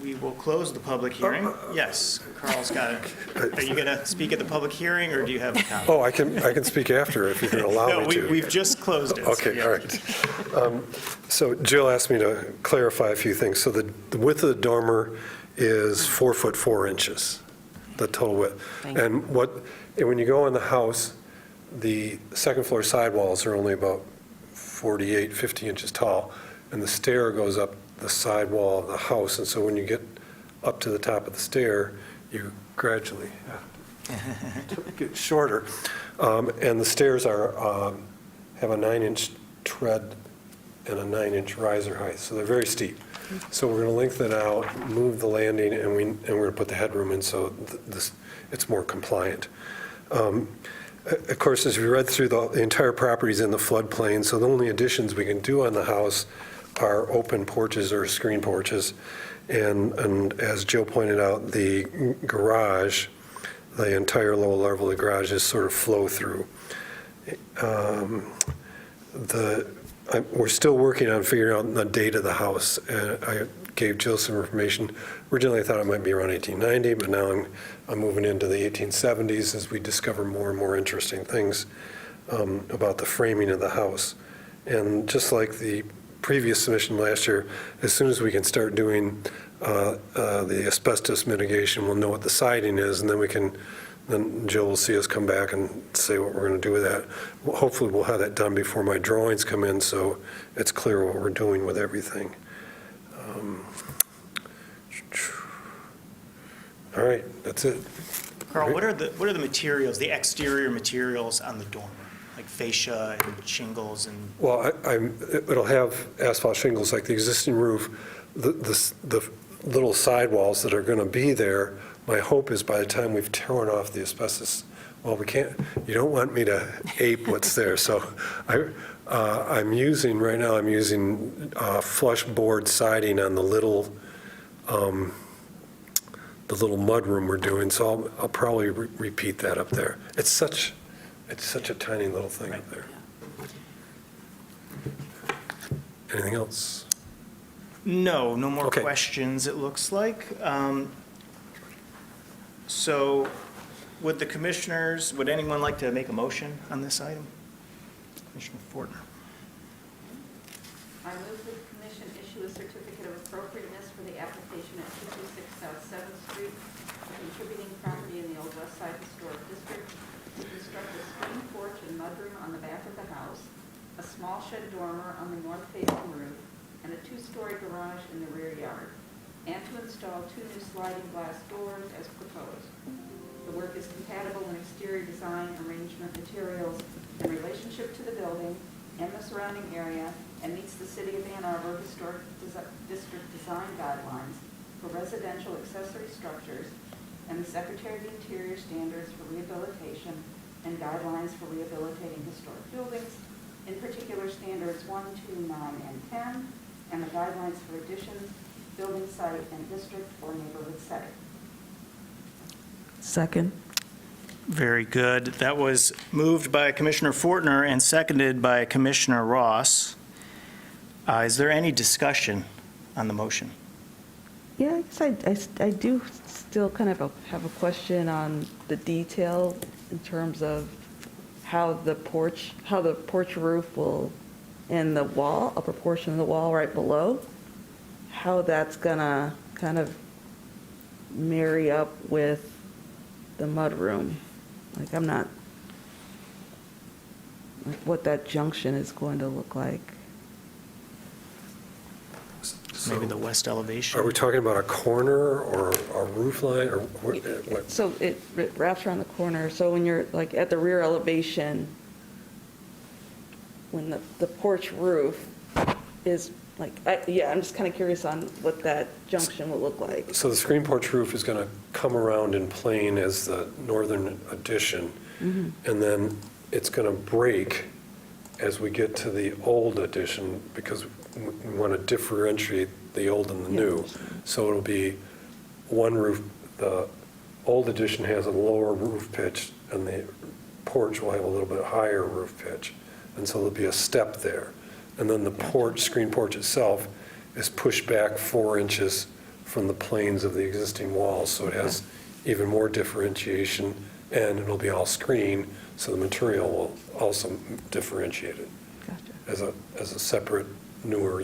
Speaker 1: We will close the public hearing. Yes, Carl's got it. Are you going to speak at the public hearing, or do you have a comment?
Speaker 11: Oh, I can speak after if you can allow
Speaker 1: No,
Speaker 11: me to.
Speaker 1: we've just closed it.
Speaker 11: Okay,
Speaker 1: Yeah.
Speaker 11: all right. So Jill asked me to clarify a few things. So the width of the dormer is 4 foot 4 inches, the total width.
Speaker 2: Thank you.
Speaker 11: And when you go in the house, the second floor sidewalls are only about 48, 50 inches tall, and the stair goes up the sidewall of the house. And so when you get up to the top of the stair, you gradually get shorter. And the stairs have a 9-inch tread and a 9-inch riser height, so they're very steep. So we're going to lengthen it out, move the landing, and we're going to put the headroom in so it's more compliant. Of course, as we read through, the entire property is in the floodplain, so the only additions we can do on the house are open porches or screen porches. And as Joe pointed out, the garage, the entire lower level of the garage is sort of flow through. We're still working on figuring out the date of the house. I gave Jill some information. Originally, I thought it might be around 1890, but now I'm moving into the 1870s as we discover more and more interesting things about the framing of the house. And just like the previous submission last year, as soon as we can start doing the asbestos mitigation, we'll know what the siding is, and then Jill will see us come back and say what we're going to do with that. Well, hopefully, we'll have that done before my drawings come in, so it's clear what we're doing with everything. All right, that's it.
Speaker 1: Carl, what are the materials, the exterior materials on the dormer? Like fascia and shingles and?
Speaker 11: Well, it'll have asphalt shingles like the existing roof. The little sidewalls that are going to be there, my hope is by the time we've torn off the asbestos, well, you don't want me to ape what's there. So I'm using flush board siding on the little mudroom we're doing, so I'll probably repeat that up there. It's such a tiny little thing up there. Anything else?
Speaker 1: No more
Speaker 11: Okay.
Speaker 1: questions, it looks like. So would anyone like to make a motion on this item? Commissioner Fortner.
Speaker 3: I move that the commission issue a certificate of appropriateness for the application at 226 South 7th Street, a contributing property in the Old West Side Historic District, to construct a screen porch and mudroom on the back of the house, a small shed dormer on the north-facing roof, and a two-story garage in the rear yard, and to install 2 new sliding glass doors as proposed. The work is compatible in exterior design, arrangement, materials, and relationship to the building and the surrounding area, and meets the City of Ann Arbor Historic District design guidelines for residential accessory structures and the Secretary of the Interior standards for rehabilitation and guidelines for rehabilitating historic buildings, in particular standards 1, 2, 9, and 10, and the guidelines for additions, building site, and district or neighborhood setting.
Speaker 9: Second.
Speaker 1: Very good. That was moved by Commissioner Fortner and seconded by Commissioner Ross. Is there any discussion on the motion?
Speaker 9: Yeah, I guess I do still kind of have a question on the detail in terms of how the porch roof will, and the wall, upper portion of the wall right below, how that's gonna kind of marry up with the mudroom. Like, I'm not, like, what that junction is going to look like.
Speaker 1: Maybe the west elevation?
Speaker 11: Are we talking about a corner or a roof line, or what?
Speaker 9: So it wraps around the corner, so when you're like at the rear elevation, when the porch roof is like, I'm just kind of curious on what that junction will look like.
Speaker 11: So the screen porch roof is going to come around in plane as the northern addition, and then it's going to break as we get to the old addition, because we want to differentiate the old and the new. So it'll be one roof, the old addition has a lower roof pitch, and the porch will have a little bit higher roof pitch. And so there'll be a step there. And then the porch, screen porch itself, is pushed back 4 inches from the planes of the existing walls, so it has even more differentiation, and it'll be all screen, so the material will also differentiate it
Speaker 9: Gotcha.
Speaker 11: as a separate, newer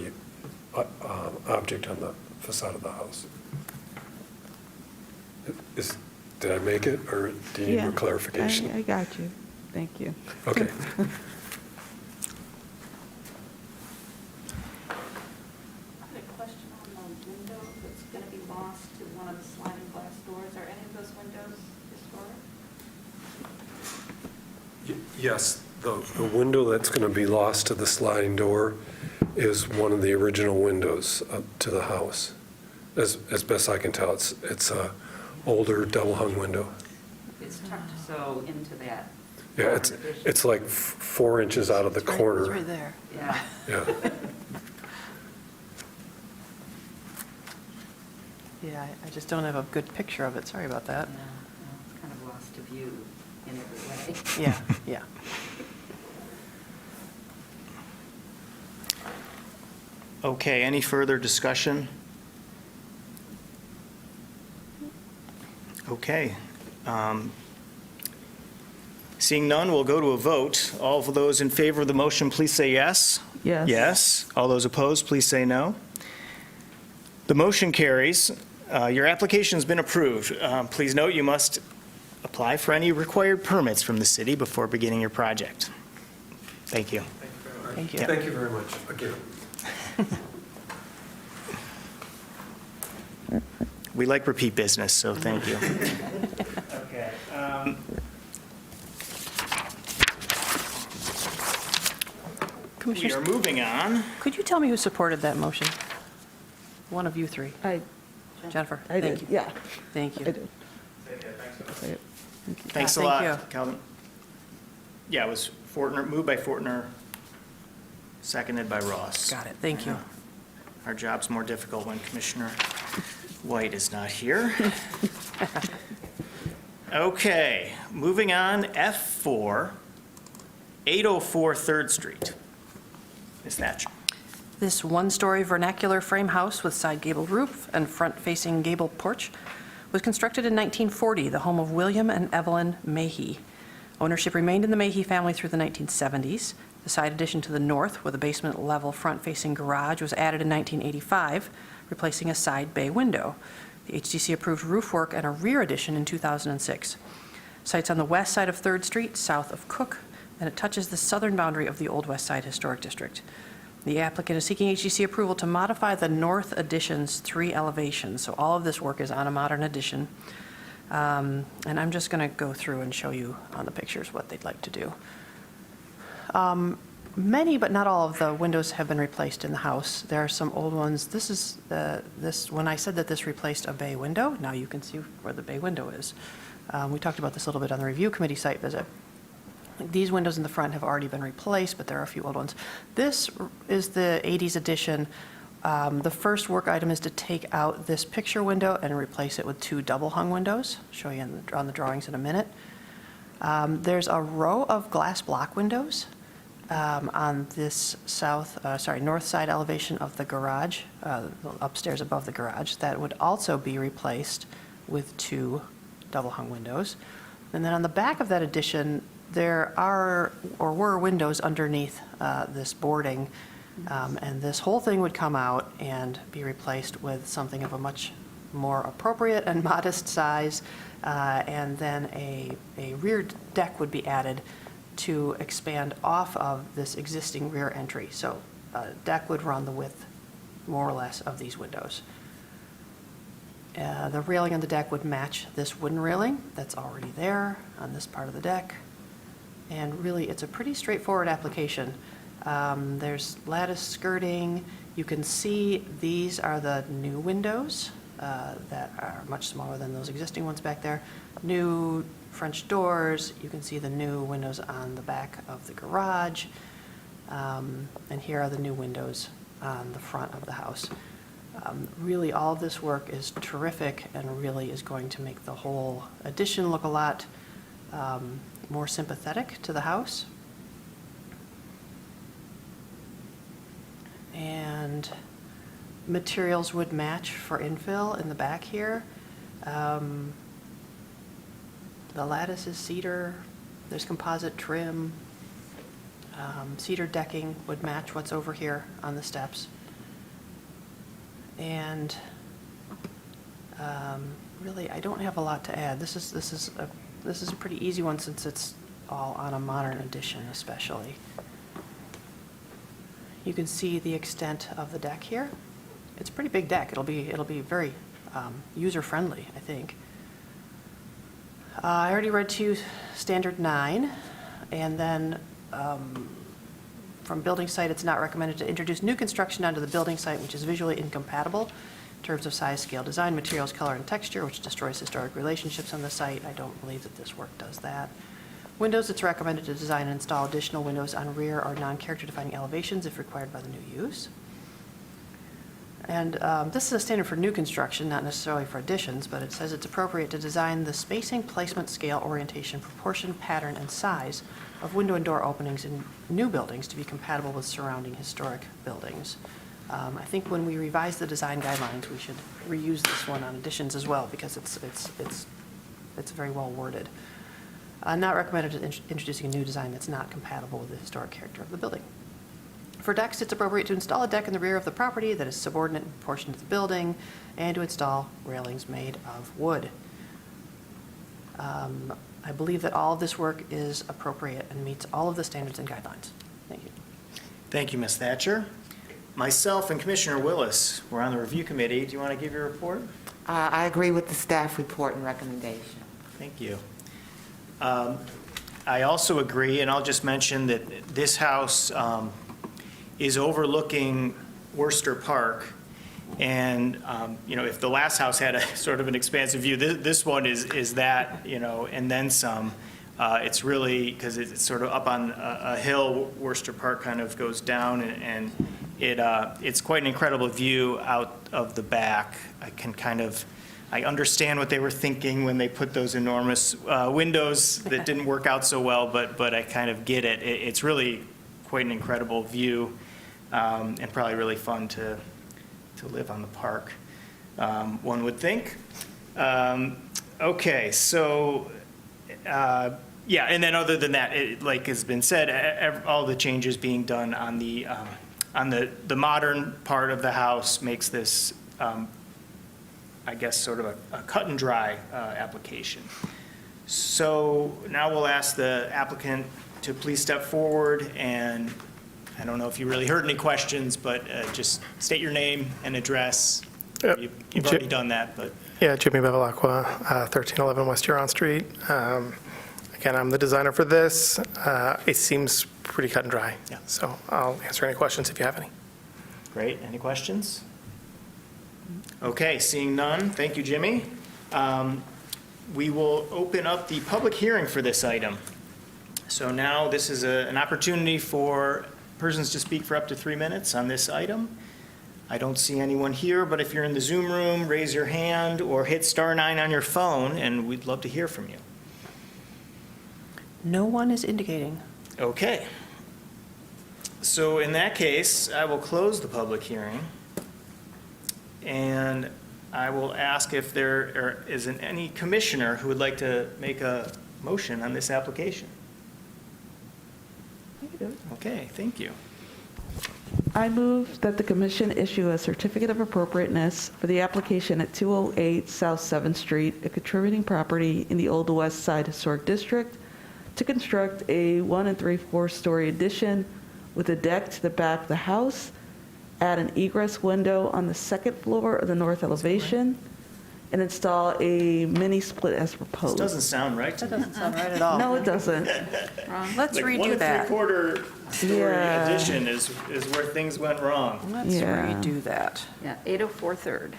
Speaker 11: object on the facade of the house. Did I make it, or do you need more clarification?
Speaker 9: I got you. Thank you.
Speaker 11: Okay.
Speaker 3: I had a question on the window that's going to be lost to one of the sliding glass doors. Are any of those windows historic?
Speaker 11: Yes, the window that's going to be lost to the sliding door is one of the original windows to the house. As best I can tell, it's a older double hung window.
Speaker 3: It's tucked so into that.
Speaker 11: Yeah, it's like 4 inches out of the
Speaker 2: It's
Speaker 11: corner.
Speaker 2: right there.
Speaker 3: Yeah.
Speaker 11: Yeah.
Speaker 2: Yeah, I just don't have a good picture of it. Sorry about that.
Speaker 3: No, it's kind of lost to view in every way.
Speaker 2: Yeah, yeah.
Speaker 1: Okay, any further discussion? Okay. Seeing none, we'll go to a vote. All of those in favor of the motion, please say yes.
Speaker 9: Yes.
Speaker 1: Yes. All those opposed, please say no. The motion carries. Your application has been approved. Please note you must apply for any required permits from the city before beginning your project. Thank you.
Speaker 2: Thank you.
Speaker 1: Yeah.
Speaker 11: Thank you very much, again.
Speaker 1: We like repeat business, so thank you. Okay. We are
Speaker 2: Commissioners,
Speaker 1: moving on.
Speaker 2: could you tell me who supported that motion? One of you three. Jennifer,
Speaker 9: I
Speaker 2: thank
Speaker 9: did,
Speaker 2: you.
Speaker 9: yeah,
Speaker 2: Thank
Speaker 9: I
Speaker 2: you.
Speaker 9: did.
Speaker 1: Thanks a
Speaker 2: Thank
Speaker 1: lot,
Speaker 2: you.
Speaker 1: Calvin. Yeah, it was Fortner, moved by Fortner, seconded by Ross.
Speaker 2: Got it, thank you.
Speaker 1: Our job's more difficult when Commissioner White is not here. Okay, moving on, F4, 804 3rd Street. Ms. Thatcher.
Speaker 2: This one-story vernacular frame house with side gabled roof and front-facing gable porch was constructed in 1940, the home of William and Evelyn Mahey. Ownership remained in the Mahey family through the 1970s. The side addition to the north, with a basement-level front-facing garage, was added in 1985, replacing a side bay window. The HDC approved roof work and a rear addition in 2006. Site's on the west side of 3rd Street, south of Cook, and it touches the southern boundary of the Old West Side Historic District. The applicant is seeking HDC approval to modify the north addition's 3 elevations, so all of this work is on a modern addition. And I'm just going to go through and show you on the pictures what they'd like to do. Many, but not all of the windows have been replaced in the house. There are some old ones. This is when I said that this replaced a bay window, now you can see where the bay window is. We talked about this a little bit on the review committee site visit. These windows in the front have already been replaced, but there are a few old ones. This is the 80s edition. The first work item is to take out this picture window and replace it with 2 double-hung windows. I'll show you on the drawings in a minute. There's a row of glass block windows on this north side elevation of the garage, upstairs above the garage, that would also be replaced with 2 double-hung windows. And then on the back of that addition, there are or were windows underneath this boarding, and this whole thing would come out and be replaced with something of a much more appropriate and modest size, and then a rear deck would be added to expand off of this existing rear entry. So a deck would run the width, more or less, of these windows. The railing on the deck would match this wooden railing that's already there on this part of the deck. And really, it's a pretty straightforward application. There's lattice skirting. You can see these are the new windows that are much smaller than those existing ones back there. New French doors. You can see the new windows on the back of the garage. And here are the new windows on the front of the house. Really, all of this work is terrific and really is going to make the whole addition look a lot more sympathetic to the house. And materials would match for infill in the back here. The lattice is cedar. There's composite trim. Cedar decking would match what's over here on the steps. And really, I don't have a lot to add. This is a pretty easy one since it's all on a modern addition, especially. You can see the extent of the deck here. It's a pretty big deck. It'll be very user-friendly, I think. I already read to you standard 9, and then from building site, it's not recommended to introduce new construction onto the building site which is visually incompatible in terms of size, scale, design, materials, color, and texture, which destroys historic relationships on the site. I don't believe that this work does that. Windows, it's recommended to design and install additional windows on rear or non-character defining elevations if required by the new use. And this is a standard for new construction, not necessarily for additions, but it says it's appropriate to design the spacing, placement, scale, orientation, proportion, pattern, and size of window and door openings in new buildings to be compatible with surrounding historic buildings. I think when we revise the design guidelines, we should reuse this one on additions as well, because it's very well worded. Not recommended introducing a new design that's not compatible with the historic character of the building. For decks, it's appropriate to install a deck in the rear of the property that is subordinate in proportion to the building, and to install railings made of wood. I believe that all of this work is appropriate and meets all of the standards and guidelines. Thank you.
Speaker 1: Thank you, Ms. Thatcher. Myself and Commissioner Willis were on the review committee. Do you want to give your report?
Speaker 6: I agree with the staff report and recommendation.
Speaker 1: Thank you. I also agree, and I'll just mention that this house is overlooking Worcester Park. And, if the last house had a sort of an expansive view, this one is that, and then some. It's really, because it's sort of up on a hill, Worcester Park kind of goes down, and it's quite an incredible view out of the back. I understand what they were thinking when they put those enormous windows that didn't work out so well, but I kind of get it. It's really quite an incredible view, and probably really fun to live on the park, one would think. Okay, so, and then other than that, like has been said, all the changes being done on the modern part of the house makes this, I guess, sort of a cut and dry application. So now we'll ask the applicant to please step forward, and I don't know if you really heard any questions, but just state your name and address.
Speaker 7: Yep.
Speaker 1: You've already done that, but.
Speaker 7: Yeah, Jimmy Bevilacqua, 1311 West Huron Street. Again, I'm the designer for this. It seems pretty cut and dry.
Speaker 1: Yeah.
Speaker 7: So I'll answer any questions if you have any.
Speaker 1: Great. Any questions? Okay, seeing none. Thank you, Jimmy. We will open up the public hearing for this item. So now this is an opportunity for persons to speak for up to 3 minutes on this item. I don't see anyone here, but if you're in the Zoom room, raise your hand or hit *9 on your phone, and we'd love to hear from you.
Speaker 2: No one is indicating.
Speaker 1: Okay. So in that case, I will close the public hearing, and I will ask if there is any commissioner who would like to make a motion on this application. Okay, thank you.
Speaker 9: I move that the commission issue a certificate of appropriateness for the application at 208 South 7th Street, a contributing property in the Old West Side Historic District, to construct a 1 3/4 story addition with a deck to the back of the house, add an egress window on the second floor of the north elevation, and install a mini split as
Speaker 1: This
Speaker 9: proposed.
Speaker 1: doesn't sound right to
Speaker 2: That
Speaker 1: me.
Speaker 2: doesn't sound right at all.
Speaker 9: No, it doesn't.
Speaker 2: Let's
Speaker 1: Like
Speaker 2: redo that.
Speaker 1: 1 3/4 story
Speaker 9: Yeah.
Speaker 1: addition is where things went wrong.
Speaker 2: Let's
Speaker 9: Yeah.
Speaker 2: redo that.
Speaker 3: Yeah, 804 Third.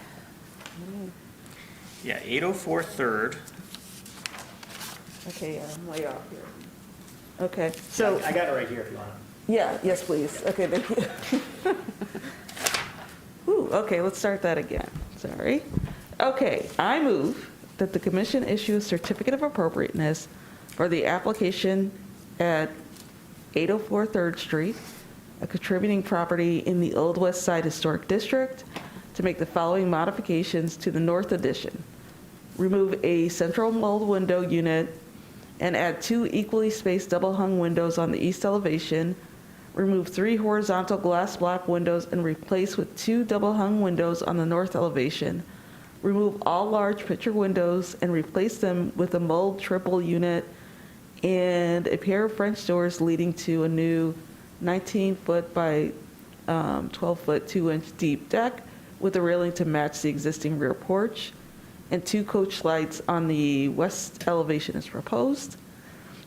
Speaker 1: Yeah, 804 Third.
Speaker 9: Okay, I'm way off here. Okay, so,
Speaker 1: I got it right here if you want.
Speaker 9: yeah, yes, please. Okay, thank you. Ooh, okay, let's start that again. Sorry. Okay, I move that the commission issue a certificate of appropriateness for the application at 804 3rd Street, a contributing property in the Old West Side Historic District, to make the following modifications to the north addition. Remove a central mold window unit and add 2 equally spaced double-hung windows on the east elevation. Remove 3 horizontal glass block windows and replace with 2 double-hung windows on the north elevation. Remove all large picture windows and replace them with a mold triple unit and a pair of French doors leading to a new 19-foot by 12-foot, 2-inch deep deck with a railing to match the existing rear porch, and 2 coach lights on the west elevation as proposed.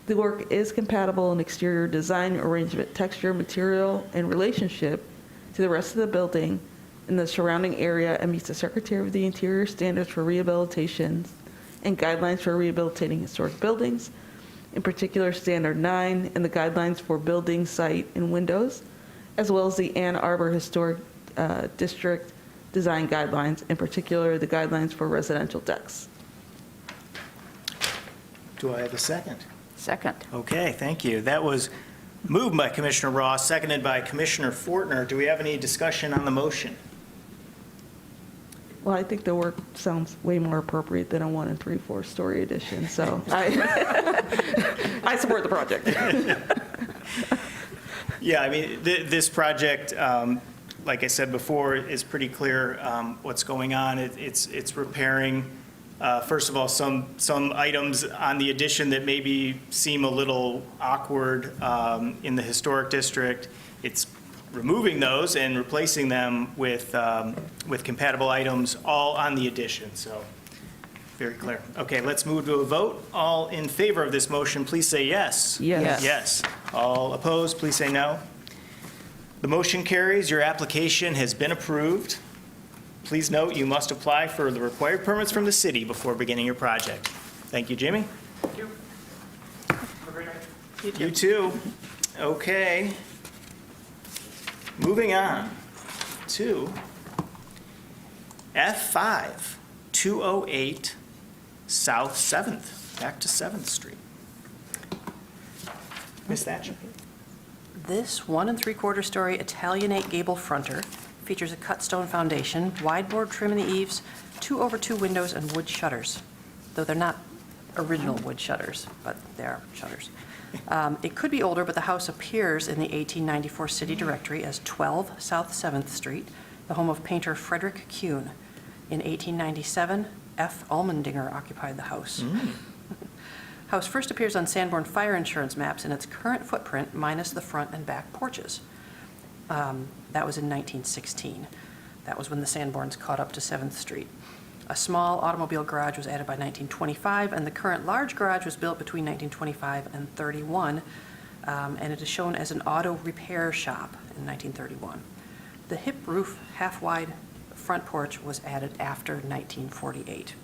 Speaker 9: The work is compatible in exterior design, arrangement, texture, material, and relationship to the rest of the building in the surrounding area, and meets the Secretary of the Interior standards for rehabilitation and guidelines for rehabilitating historic buildings, in particular Standard 9 and the guidelines for building, site, and windows, as well as the Ann Arbor Historic District design guidelines, in particular the guidelines for residential decks.
Speaker 1: Do I have a second?
Speaker 2: Second.
Speaker 1: Okay, thank you. That was moved by Commissioner Ross, seconded by Commissioner Fortner. Do we have any discussion on the motion?
Speaker 9: Well, I think the work sounds way more appropriate than a 1 and 3/4 story addition, so I support the project.
Speaker 1: Yeah, I mean, this project, like I said before, is pretty clear what's going on. It's repairing, first of all, some items on the addition that maybe seem a little awkward in the historic district. It's removing those and replacing them with compatible items, all on the addition, so very clear. Okay, let's move to a vote. All in favor of this motion, please say yes.
Speaker 9: Yes.
Speaker 1: Yes. All opposed, please say no. The motion carries. Your application has been approved. Please note, you must apply for the required permits from the city before beginning your project. Thank you, Jimmy.
Speaker 7: Thank you. Have a great night.
Speaker 1: You too. Okay. Moving on to F5, 208 South 7th, back to 7th Street. Ms. Thatcher?
Speaker 2: This 1 3/4 story Italianate gable fronter features a cut stone foundation, wide board trim in the eaves, 2/2 windows, and wood shutters, though they're not original wood shutters, but they are shutters. It could be older, but the house appears in the 1894 city directory as 12 South 7th Street, the home of painter Frederick Kuhn. In 1897, F. Almendinger occupied the house. House first appears on Sanborn fire insurance maps in its current footprint minus the front and back porches. That was in 1916. That was when the Sanborns caught up to 7th Street. A small automobile garage was added by 1925, and the current large garage was built between 1925 and 31, and it is shown as an auto repair shop in 1931. The hip roof, half-wide front porch was added after 1948.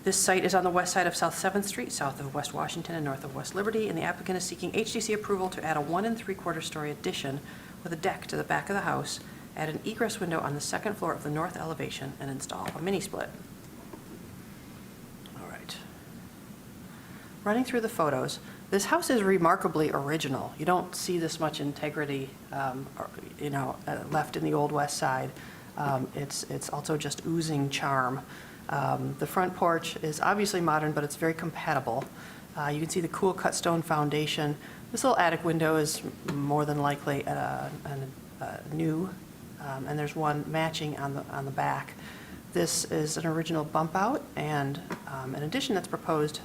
Speaker 2: This site is on the west side of South 7th Street, south of West Washington and north of West Liberty, and the applicant is seeking HDC approval to add a 1 3/4 story addition with a deck to the back of the house, add an egress window on the second floor of the north elevation, and install a mini split. All right. Running through the photos, this house is remarkably original. You don't see this much integrity, left in the old west side. It's also just oozing charm. The front porch is obviously modern, but it's very compatible. You can see the cool cut stone foundation. This little attic window is more than likely new, and there's one matching on the back. This is an original bump out, and an addition that's proposed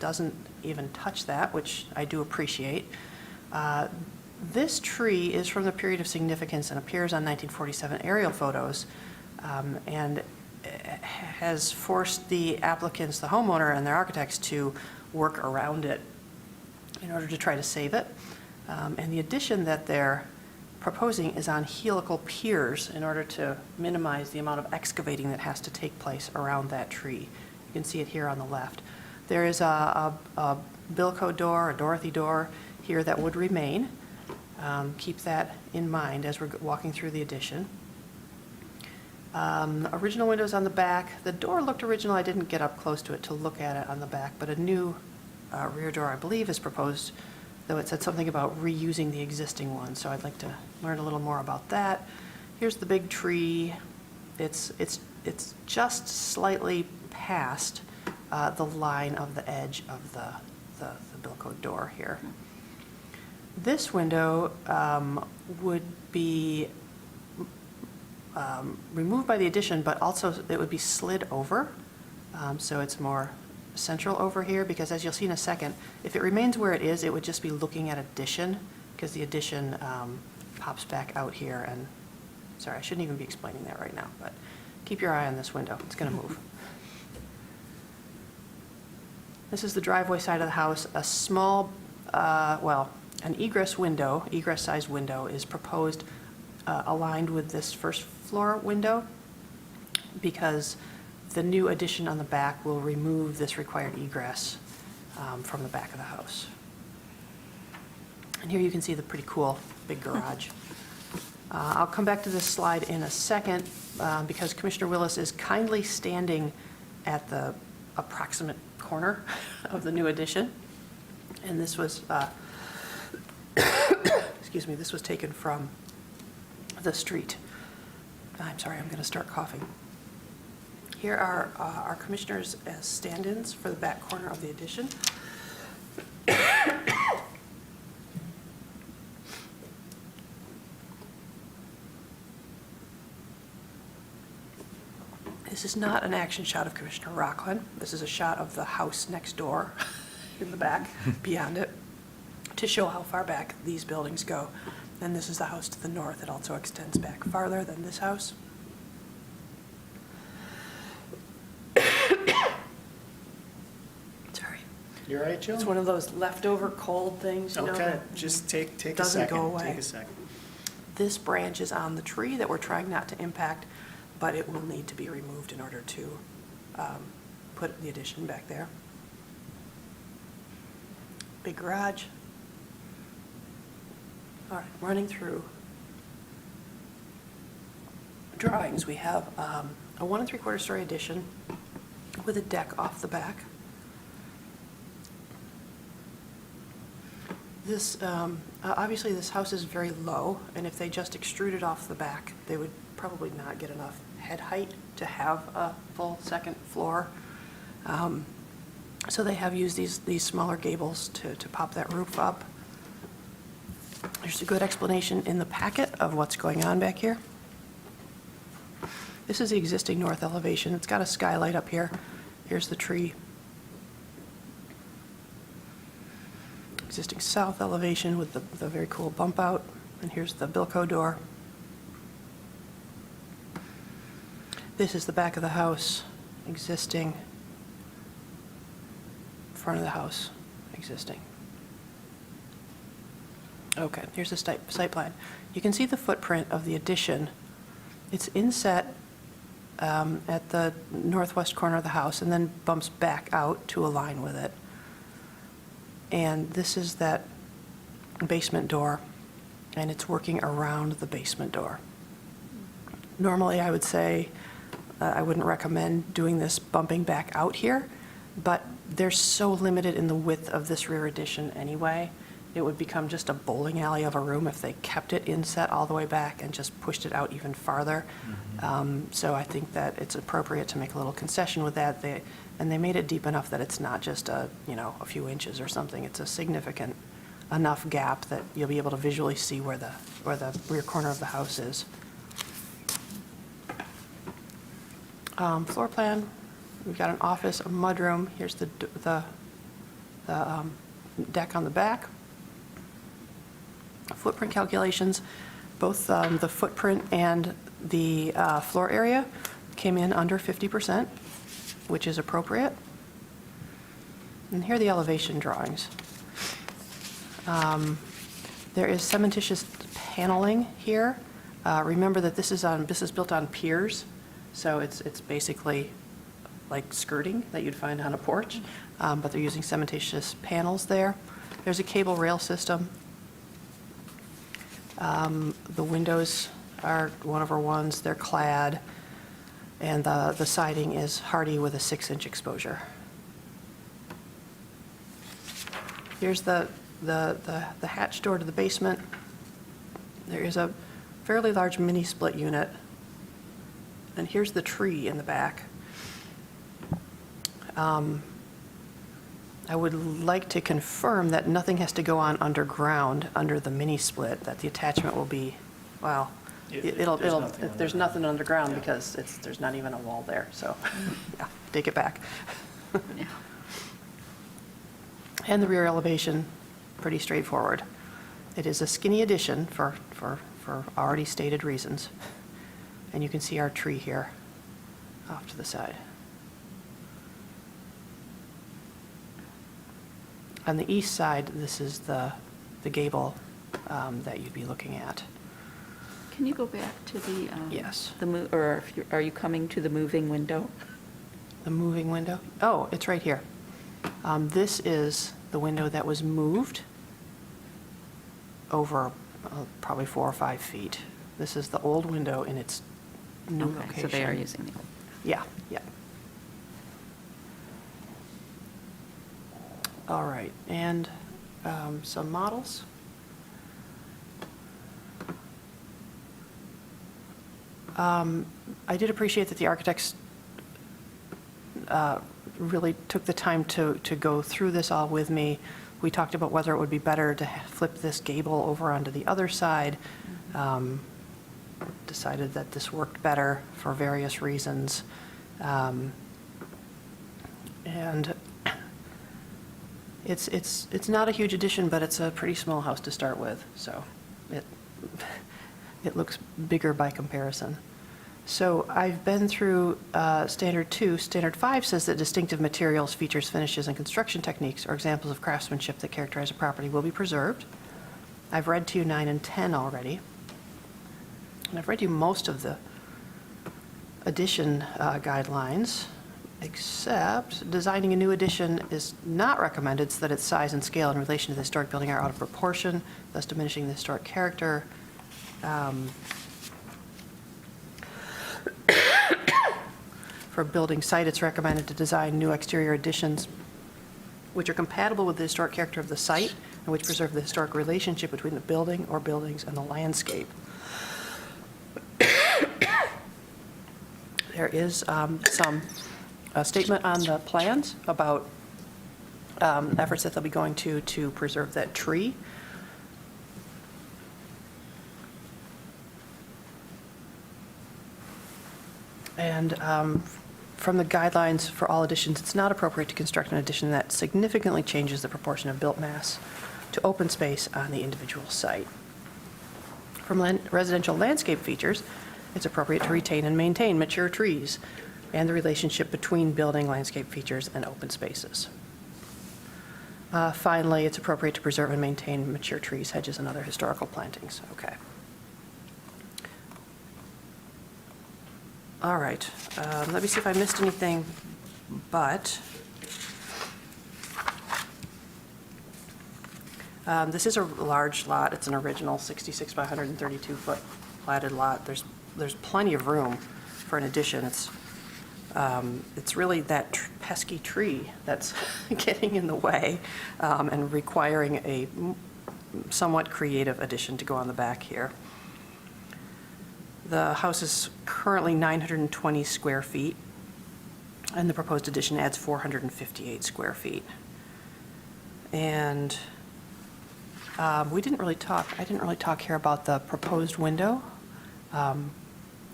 Speaker 2: doesn't even touch that, which I do appreciate. This tree is from the period of significance and appears on 1947 aerial photos, and has forced the applicants, the homeowner, and their architects to work around it in order to try to save it. And the addition that they're proposing is on helical piers in order to minimize the amount of excavating that has to take place around that tree. You can see it here on the left. There is a Bilko door, a Dorothy door here that would remain. Keep that in mind as we're walking through the addition. Original windows on the back. The door looked original. I didn't get up close to it to look at it on the back, but a new rear door, I believe, is proposed, though it said something about reusing the existing one, so I'd like to learn a little more about that. Here's the big tree. It's just slightly past the line of the edge of the Bilko door here. This window would be removed by the addition, but also it would be slid over, so it's more central over here, because as you'll see in a second, if it remains where it is, it would just be looking at addition, because the addition pops back out here, and, sorry, I shouldn't even be explaining that right now, but keep your eye on this window, it's gonna move. This is the driveway side of the house. A small, an egress-sized window is proposed aligned with this first floor window, because the new addition on the back will remove this required egress from the back of the house. And here you can see the pretty cool big garage. I'll come back to this slide in a second because Commissioner Willis is kindly standing at the approximate corner of the new addition. And this was, excuse me, this was taken from the street. I'm sorry, I'm going to start coughing. Here are our commissioners as stand-ins for the back corner of the addition. This is not an action shot of Commissioner Rockland. This is a shot of the house next door in the back, beyond it, to show how far back these buildings go. And this is the house to the north. It also extends back farther than this house. Sorry.
Speaker 1: You're right, Jill?
Speaker 2: It's one of those leftover cold things, you know,
Speaker 1: Okay,
Speaker 2: that
Speaker 1: just take a
Speaker 2: doesn't
Speaker 1: second.
Speaker 2: go away.
Speaker 1: Take a second.
Speaker 2: This branch is on the tree that we're trying not to impact, but it will need to be removed in order to put the addition back there. Big garage. All right, running through drawings, we have a 1 3/4 story addition with a deck off the back. This, obviously this house is very low, and if they just extruded off the back, they would probably not get enough head height to have a full second floor. So they have used these smaller gables to pop that roof up. There's a good explanation in the packet of what's going on back here. This is the existing north elevation. It's got a skylight up here. Here's the tree. Existing south elevation with the very cool bump out. And here's the Bilco door. This is the back of the house, existing. Front of the house, existing. Okay, here's the site plan. You can see the footprint of the addition. It's inset at the northwest corner of the house and then bumps back out to align with it. And this is that basement door, and it's working around the basement door. Normally, I would say I wouldn't recommend doing this bumping back out here, but they're so limited in the width of this rear addition anyway. It would become just a bowling alley of a room if they kept it inset all the way back and just pushed it out even farther. So I think that it's appropriate to make a little concession with that. And they made it deep enough that it's not just a few inches or something. It's a significant enough gap that you'll be able to visually see where the rear corner of the house is. Floor plan, we've got an office, a mudroom. Here's the deck on the back. Footprint calculations, both the footprint and the floor area came in under 50%, which is appropriate. And here are the elevation drawings. There is cementitious paneling here. Remember that this is built on piers, so it's basically like skirting that you'd find on a porch, but they're using cementitious panels there. There's a cable rail system. The windows are one over ones, they're clad, and the siding is hardy with a 6-inch exposure. Here's the hatch door to the basement. There is a fairly large mini split unit, and here's the tree in the back. I would like to confirm that nothing has to go on underground under the mini split, that the attachment will be, well, there's nothing underground because there's not even a wall there, so, yeah, take it back.
Speaker 3: Yeah.
Speaker 2: And the rear elevation, pretty straightforward. It is a skinny addition for already stated reasons. And you can see our tree here off to the side. On the east side, this is the gable that you'd be looking at.
Speaker 3: Can you go back to the?
Speaker 2: Yes.
Speaker 3: Are you coming to the moving window?
Speaker 2: The moving window? Oh, it's right here. This is the window that was moved over probably 4 or 5 feet. This is the old window in its new location.
Speaker 12: So they are using the old.
Speaker 2: Yeah, yeah. All right, and some models. I did appreciate that the architects really took the time to go through this all with me. We talked about whether it would be better to flip this gable over onto the other side. Decided that this worked better for various reasons. And it's not a huge addition, but it's a pretty small house to start with, so it looks bigger by comparison. So I've been through Standard 2. Standard 5 says that distinctive materials, features, finishes, and construction techniques or examples of craftsmanship that characterize a property will be preserved. I've read to you 9 and 10 already. And I've read you most of the addition guidelines, except designing a new addition is not recommended so that its size and scale in relation to the historic building are out of proportion, thus diminishing the historic character. For building site, it's recommended to design new exterior additions which are compatible with the historic character of the site and which preserve the historic relationship between the building or buildings and the landscape. There is a statement on the plans about efforts that they'll be going to preserve that tree. And from the guidelines for all additions, it's not appropriate to construct an addition that significantly changes the proportion of built mass to open space on the individual site. From residential landscape features, it's appropriate to retain and maintain mature trees and the relationship between building landscape features and open spaces. Finally, it's appropriate to preserve and maintain mature trees, hedges, and other historical plantings. Okay. All right, let me see if I missed anything, but this is a large lot. It's an original 66 by 132 foot platted lot. There's plenty of room for an addition. It's really that pesky tree that's getting in the way and requiring a somewhat creative addition to go on the back here. The house is currently 920 square feet, and the proposed addition adds 458 square feet. And I didn't really talk here about the proposed window. On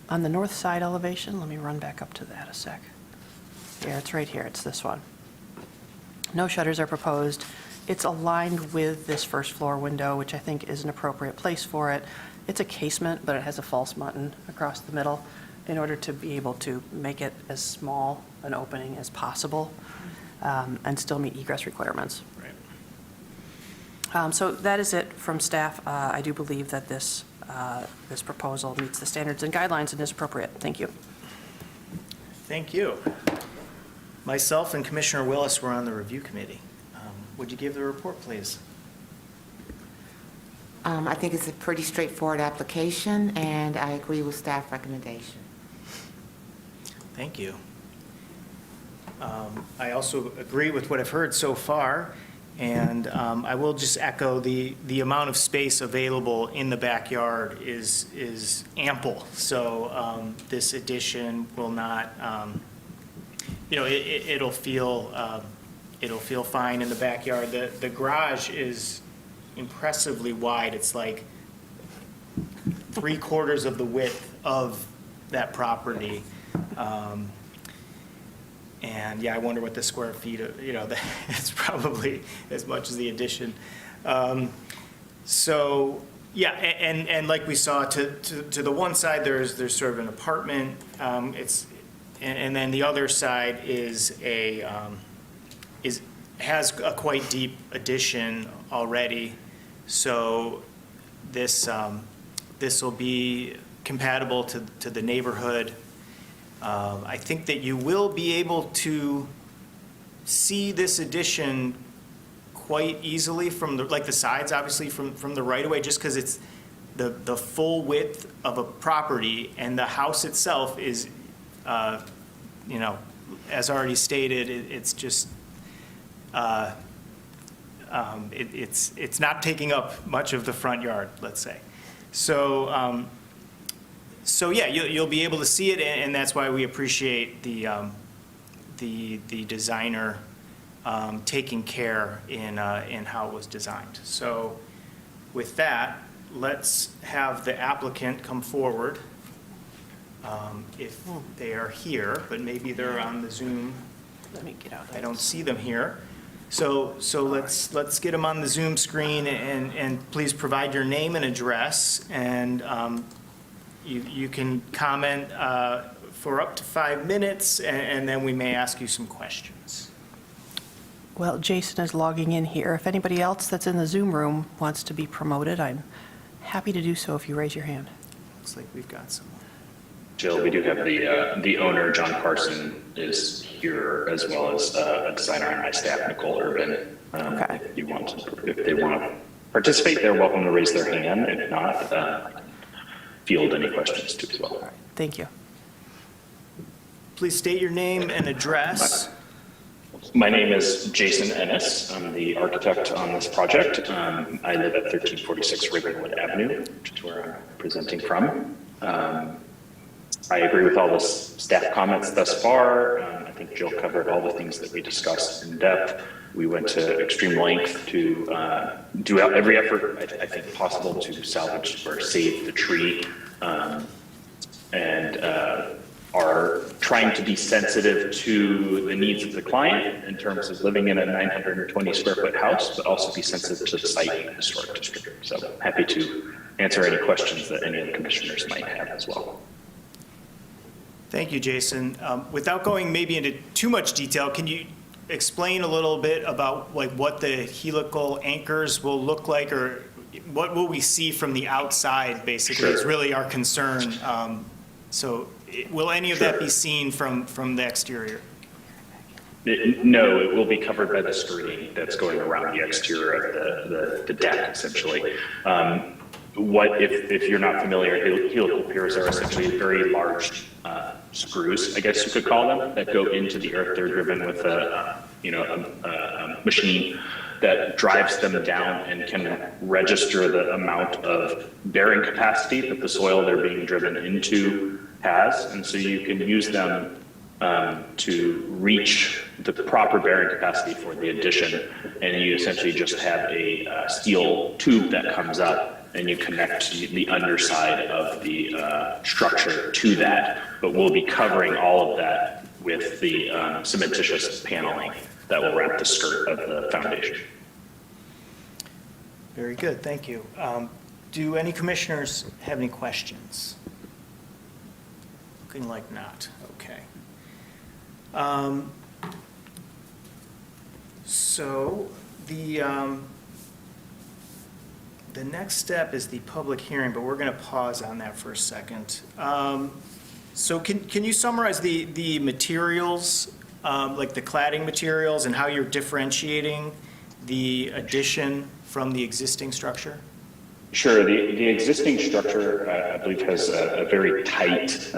Speaker 2: the north side elevation, let me run back up to that a sec. Here, it's right here, it's this one. No shutters are proposed. It's aligned with this first floor window, which I think is an appropriate place for it. It's a casement, but it has a false button across the middle in order to be able to make it as small an opening as possible and still meet egress requirements.
Speaker 1: Right.
Speaker 2: So that is it from staff. I do believe that this proposal meets the standards and guidelines and is appropriate. Thank you.
Speaker 1: Thank you. Myself and Commissioner Willis were on the review committee. Would you give the report, please?
Speaker 6: I think it's a pretty straightforward application, and I agree with staff recommendation.
Speaker 1: Thank you. I also agree with what I've heard so far, and I will just echo the amount of space available in the backyard is ample. So this addition will not, it'll feel fine in the backyard. The garage is impressively wide. It's like 3/4 of the width of that property. And yeah, I wonder what the square feet, it's probably as much as the addition. So yeah, and like we saw to the one side, there's sort of an apartment. And then the other side has a quite deep addition already. So this will be compatible to the neighborhood. I think that you will be able to see this addition quite easily from the, like the sides, obviously from the right of way, just because it's the full width of a property, and the house itself is, you know, as already stated, it's just, it's not taking up much of the front yard, let's say. So, so yeah, you'll be able to see it, and that's why we appreciate the designer taking care in how it was designed. So with that, let's have the applicant come forward if they are here, but maybe they're on the Zoom.
Speaker 2: Let me get out.
Speaker 1: I don't see them here. So let's get them on the Zoom screen, and please provide your name and address, and you can comment for up to 5 minutes, and then we may ask you some questions.
Speaker 2: Well, Jason is logging in here. If anybody else that's in the Zoom room wants to be promoted, I'm happy to do so if you raise your hand.
Speaker 1: Looks like we've got someone.
Speaker 12: Jill, we do have the owner, John Carson, is here, as well as a designer on my staff, Nicole Urban.
Speaker 2: Okay.
Speaker 12: If they want to participate, they're welcome to raise their hand. If not, field any questions too as well.
Speaker 2: All right, thank you.
Speaker 1: Please state your name and address.
Speaker 12: My name is Jason Ennis. I'm the architect on this project. I live at 1346 Ravenwood Avenue, which is where I'm presenting from. I agree with all the staff comments thus far. I think Jill covered all the things that we discussed in depth. We went to extreme length to do every effort I think possible to salvage or save the tree, and are trying to be sensitive to the needs of the client in terms of living in a 920 square foot house, but also be sensitive to the site and the historic district. So happy to answer any questions that any of the commissioners might have as well.
Speaker 1: Thank you, Jason. Without going maybe into too much detail, can you explain a little bit about like what the helical anchors will look like, or what will we see from the outside, basically, is really our concern. So will any of that be seen from the exterior?
Speaker 12: No, it will be covered by the screening that's going around the exterior of the deck, essentially. What, if you're not familiar, helical piers are essentially very large screws, I guess you could call them, that go into the earth. They're driven with a machine that drives them down and can register the amount of bearing capacity that the soil they're being driven into has. And so you can use them to reach the proper bearing capacity for the addition. And you essentially just have a steel tube that comes up, and you connect the underside of the structure to that. But we'll be covering all of that with the cementitious paneling that will wrap the skirt of the foundation.
Speaker 1: Very good, thank you. Do any commissioners have any questions? Looking like not, okay. So the next step is the public hearing, but we're going to pause on that for a second. So can you summarize the materials, like the cladding materials, and how you're differentiating the addition from the existing structure?
Speaker 12: Sure. The existing structure, I believe, has a very tight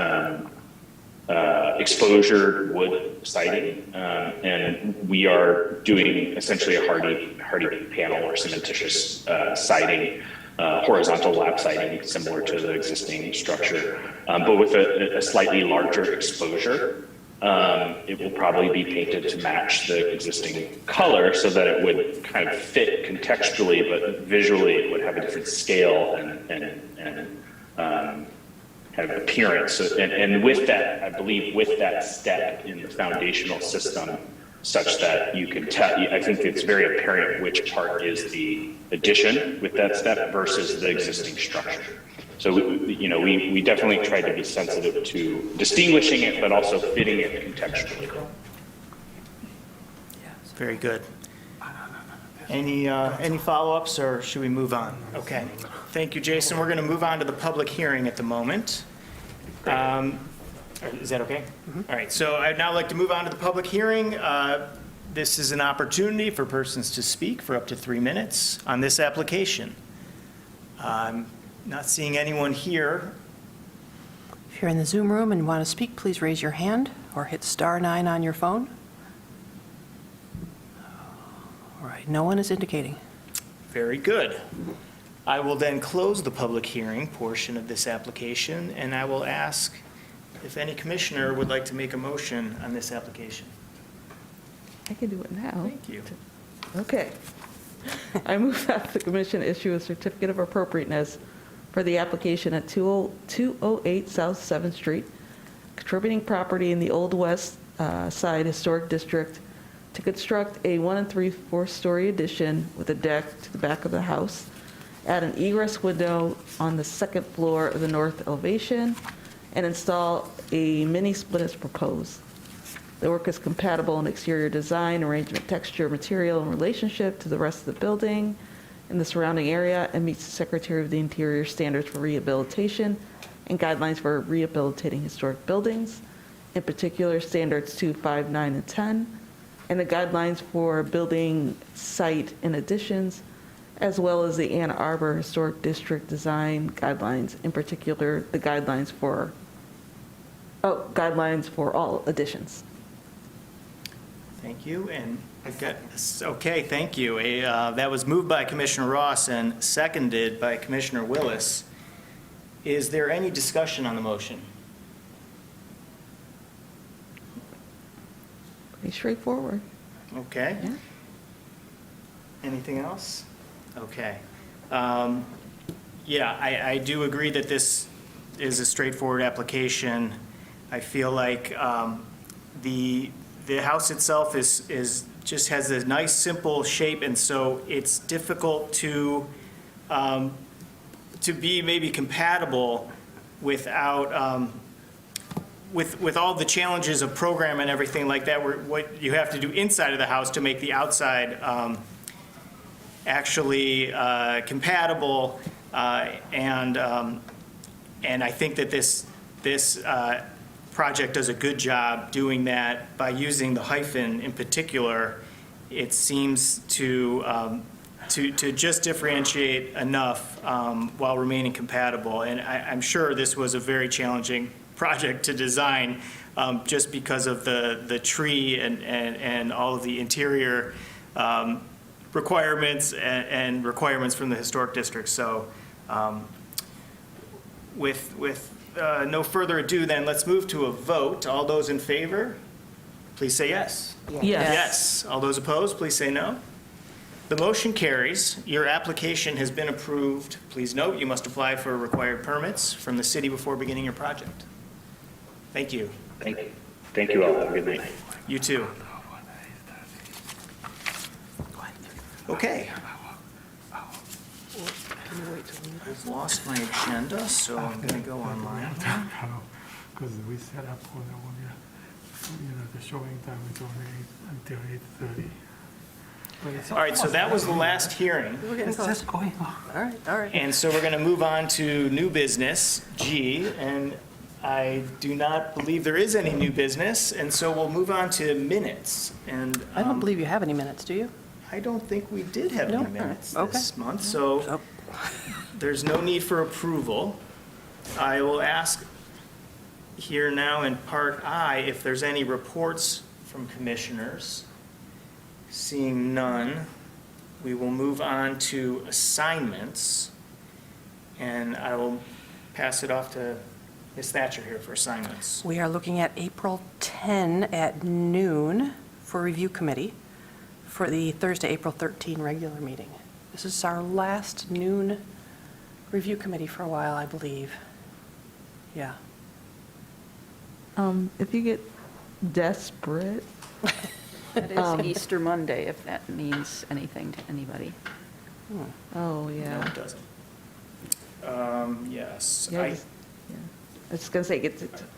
Speaker 12: exposure wood siding, and we are doing essentially a hardy panel or cementitious siding, horizontal lap siding, similar to the existing structure, but with a slightly larger exposure. It will probably be painted to match the existing color so that it would kind of fit contextually, but visually it would have a different scale and kind of appearance. And with that, I believe with that step in the foundational system, such that you can tell, I think it's very apparent which part is the addition with that step versus the existing structure. So, we definitely tried to be sensitive to distinguishing it, but also fitting it contextually.
Speaker 1: Very good. Any follow-ups, or should we move on? Okay. Thank you, Jason. We're going to move on to the public hearing at the moment. Is that okay? Mm-hmm. All right. So I'd now like to move on to the public hearing. This is an opportunity for persons to speak for up to 3 minutes on this application. I'm not seeing anyone here.
Speaker 2: If you're in the Zoom room and want to speak, please raise your hand or hit *9 on your phone. All right, no one is indicating.
Speaker 1: Very good. I will then close the public hearing portion of this application, and I will ask if any commissioner would like to make a motion on this application.
Speaker 9: I can do it now.
Speaker 1: Thank you.
Speaker 9: Okay. I move that the commission issue a certificate of appropriateness for the application at 208 South 7th Street, contributing property in the Old West Side Historic District, to construct a 1 3/4 story addition with a deck to the back of the house, add an egress window on the second floor of the north elevation, and install a mini split as proposed. The work is compatible in exterior design, arrangement, texture, material, and relationship to the rest of the building and the surrounding area, and meets the Secretary of the Interior standards for rehabilitation and guidelines for rehabilitating historic buildings, in particular standards 2, 5, 9, and 10, and the guidelines for building site and additions, as well as the Ann Arbor Historic District design guidelines, in particular the guidelines for all additions.
Speaker 1: Thank you, and I've got, okay, thank you. That was moved by Commissioner Ross and seconded by Commissioner Willis. Is there any discussion on the motion?
Speaker 9: Pretty straightforward.
Speaker 1: Okay.
Speaker 9: Yeah.
Speaker 1: Anything else? Okay. Yeah, I do agree that this is a straightforward application. I feel like the house itself just has a nice, simple shape, and so it's difficult to be maybe compatible without, with all the challenges of program and everything like that, what you have to do inside of the house to make the outside actually compatible, and I think that this project does a good job doing that by using the hyphen in particular. It seems to just differentiate enough while remaining compatible. And I'm sure this was a very challenging project to design just because of the tree and all of the interior requirements and requirements from the historic district. So with no further ado, then, let's move to a vote. All those in favor, please say yes.
Speaker 9: Yes.
Speaker 1: Yes. All those opposed, please say no. The motion carries. Your application has been approved. Please note, you must apply for required permits from the city before beginning your project. Thank you.
Speaker 12: Thank you all. Have a good night.
Speaker 1: You too. Okay. I've lost my agenda, so I'm going to go online.
Speaker 13: Because we set up for the showing time is only until 8:30.
Speaker 1: All right, so that was the last hearing.
Speaker 13: It's just going on.
Speaker 2: All right.
Speaker 1: And so we're going to move on to new business, G, and I do not believe there is any new business, and so we'll move on to minutes. And
Speaker 2: I don't believe you have any minutes, do you?
Speaker 1: I don't think we did have
Speaker 2: No?
Speaker 1: any minutes
Speaker 2: Okay.
Speaker 1: this month, so there's no need for approval. I will ask here now in Part I if there's any reports from commissioners. Seeing none, we will move on to assignments, and I will pass it off to Ms. Thatcher here for assignments.
Speaker 2: We are looking at April 10 at noon for review committee for the Thursday, April 13 regular meeting. This is our last noon review committee for a while, I believe. Yeah.
Speaker 9: If you get desperate,
Speaker 14: It is Easter Monday, if that means anything to anybody.
Speaker 9: oh,
Speaker 1: No,
Speaker 9: yeah.
Speaker 1: it doesn't. Yes.
Speaker 9: Yeah, I was going to say,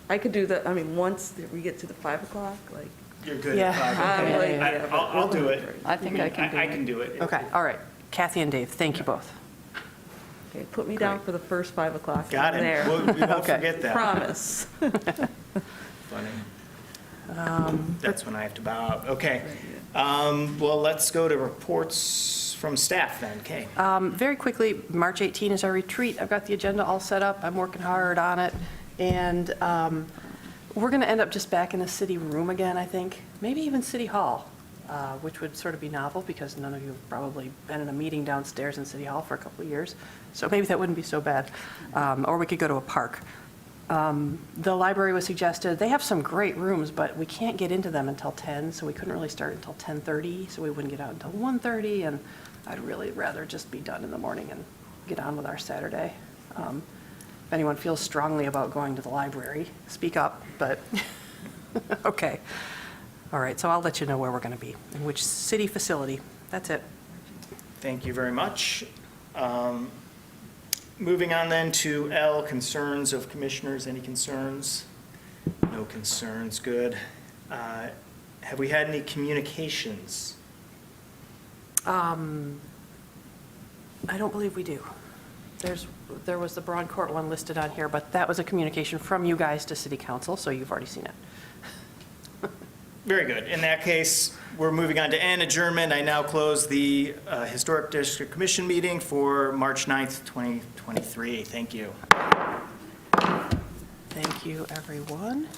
Speaker 9: I could do that, once we get to the 5 o'clock, like.
Speaker 1: You're good
Speaker 2: Yeah.
Speaker 1: at 5.
Speaker 9: I'm
Speaker 1: Okay.
Speaker 9: like, yeah, but
Speaker 1: I'll do it.
Speaker 14: I think I can do it.
Speaker 1: I can do it.
Speaker 2: Okay, all right. Kathy and Dave, thank you both.
Speaker 9: Okay, put me down for the first 5 o'clock.
Speaker 1: Got
Speaker 9: I'm
Speaker 1: it.
Speaker 9: there.
Speaker 1: We won't
Speaker 2: Okay.
Speaker 1: forget that.
Speaker 9: Promise.
Speaker 1: Funny. That's when I have to bow out. Okay. Well, let's go to reports from staff then. Kay.
Speaker 2: Very quickly, March 18 is our retreat. I've got the agenda all set up. I'm working hard on it. And we're going to end up just back in the city room again, I think. Maybe even City Hall, which would sort of be novel because none of you have probably been in a meeting downstairs in City Hall for a couple of years. So maybe that wouldn't be so bad. Or we could go to a park. The library was suggested. They have some great rooms, but we can't get into them until 10, so we couldn't really start until 10:30, so we wouldn't get out until 1:30, and I'd really rather just be done in the morning and get on with our Saturday. If anyone feels strongly about going to the library, speak up, but okay. All right, so I'll let you know where we're going to be, in which city facility. That's it.
Speaker 1: Thank you very much. Moving on then to L, concerns of commissioners. Any concerns? No concerns, good. Have we had any communications?
Speaker 2: I don't believe we do. There was the Braun Court one listed on here, but that was a communication from you guys to City Council, so you've already seen it.
Speaker 1: Very good. In that case, we're moving on to N, adjournment. I now close the Historic District Commission meeting for March 9th, 2023. Thank you.
Speaker 2: Thank you, everyone.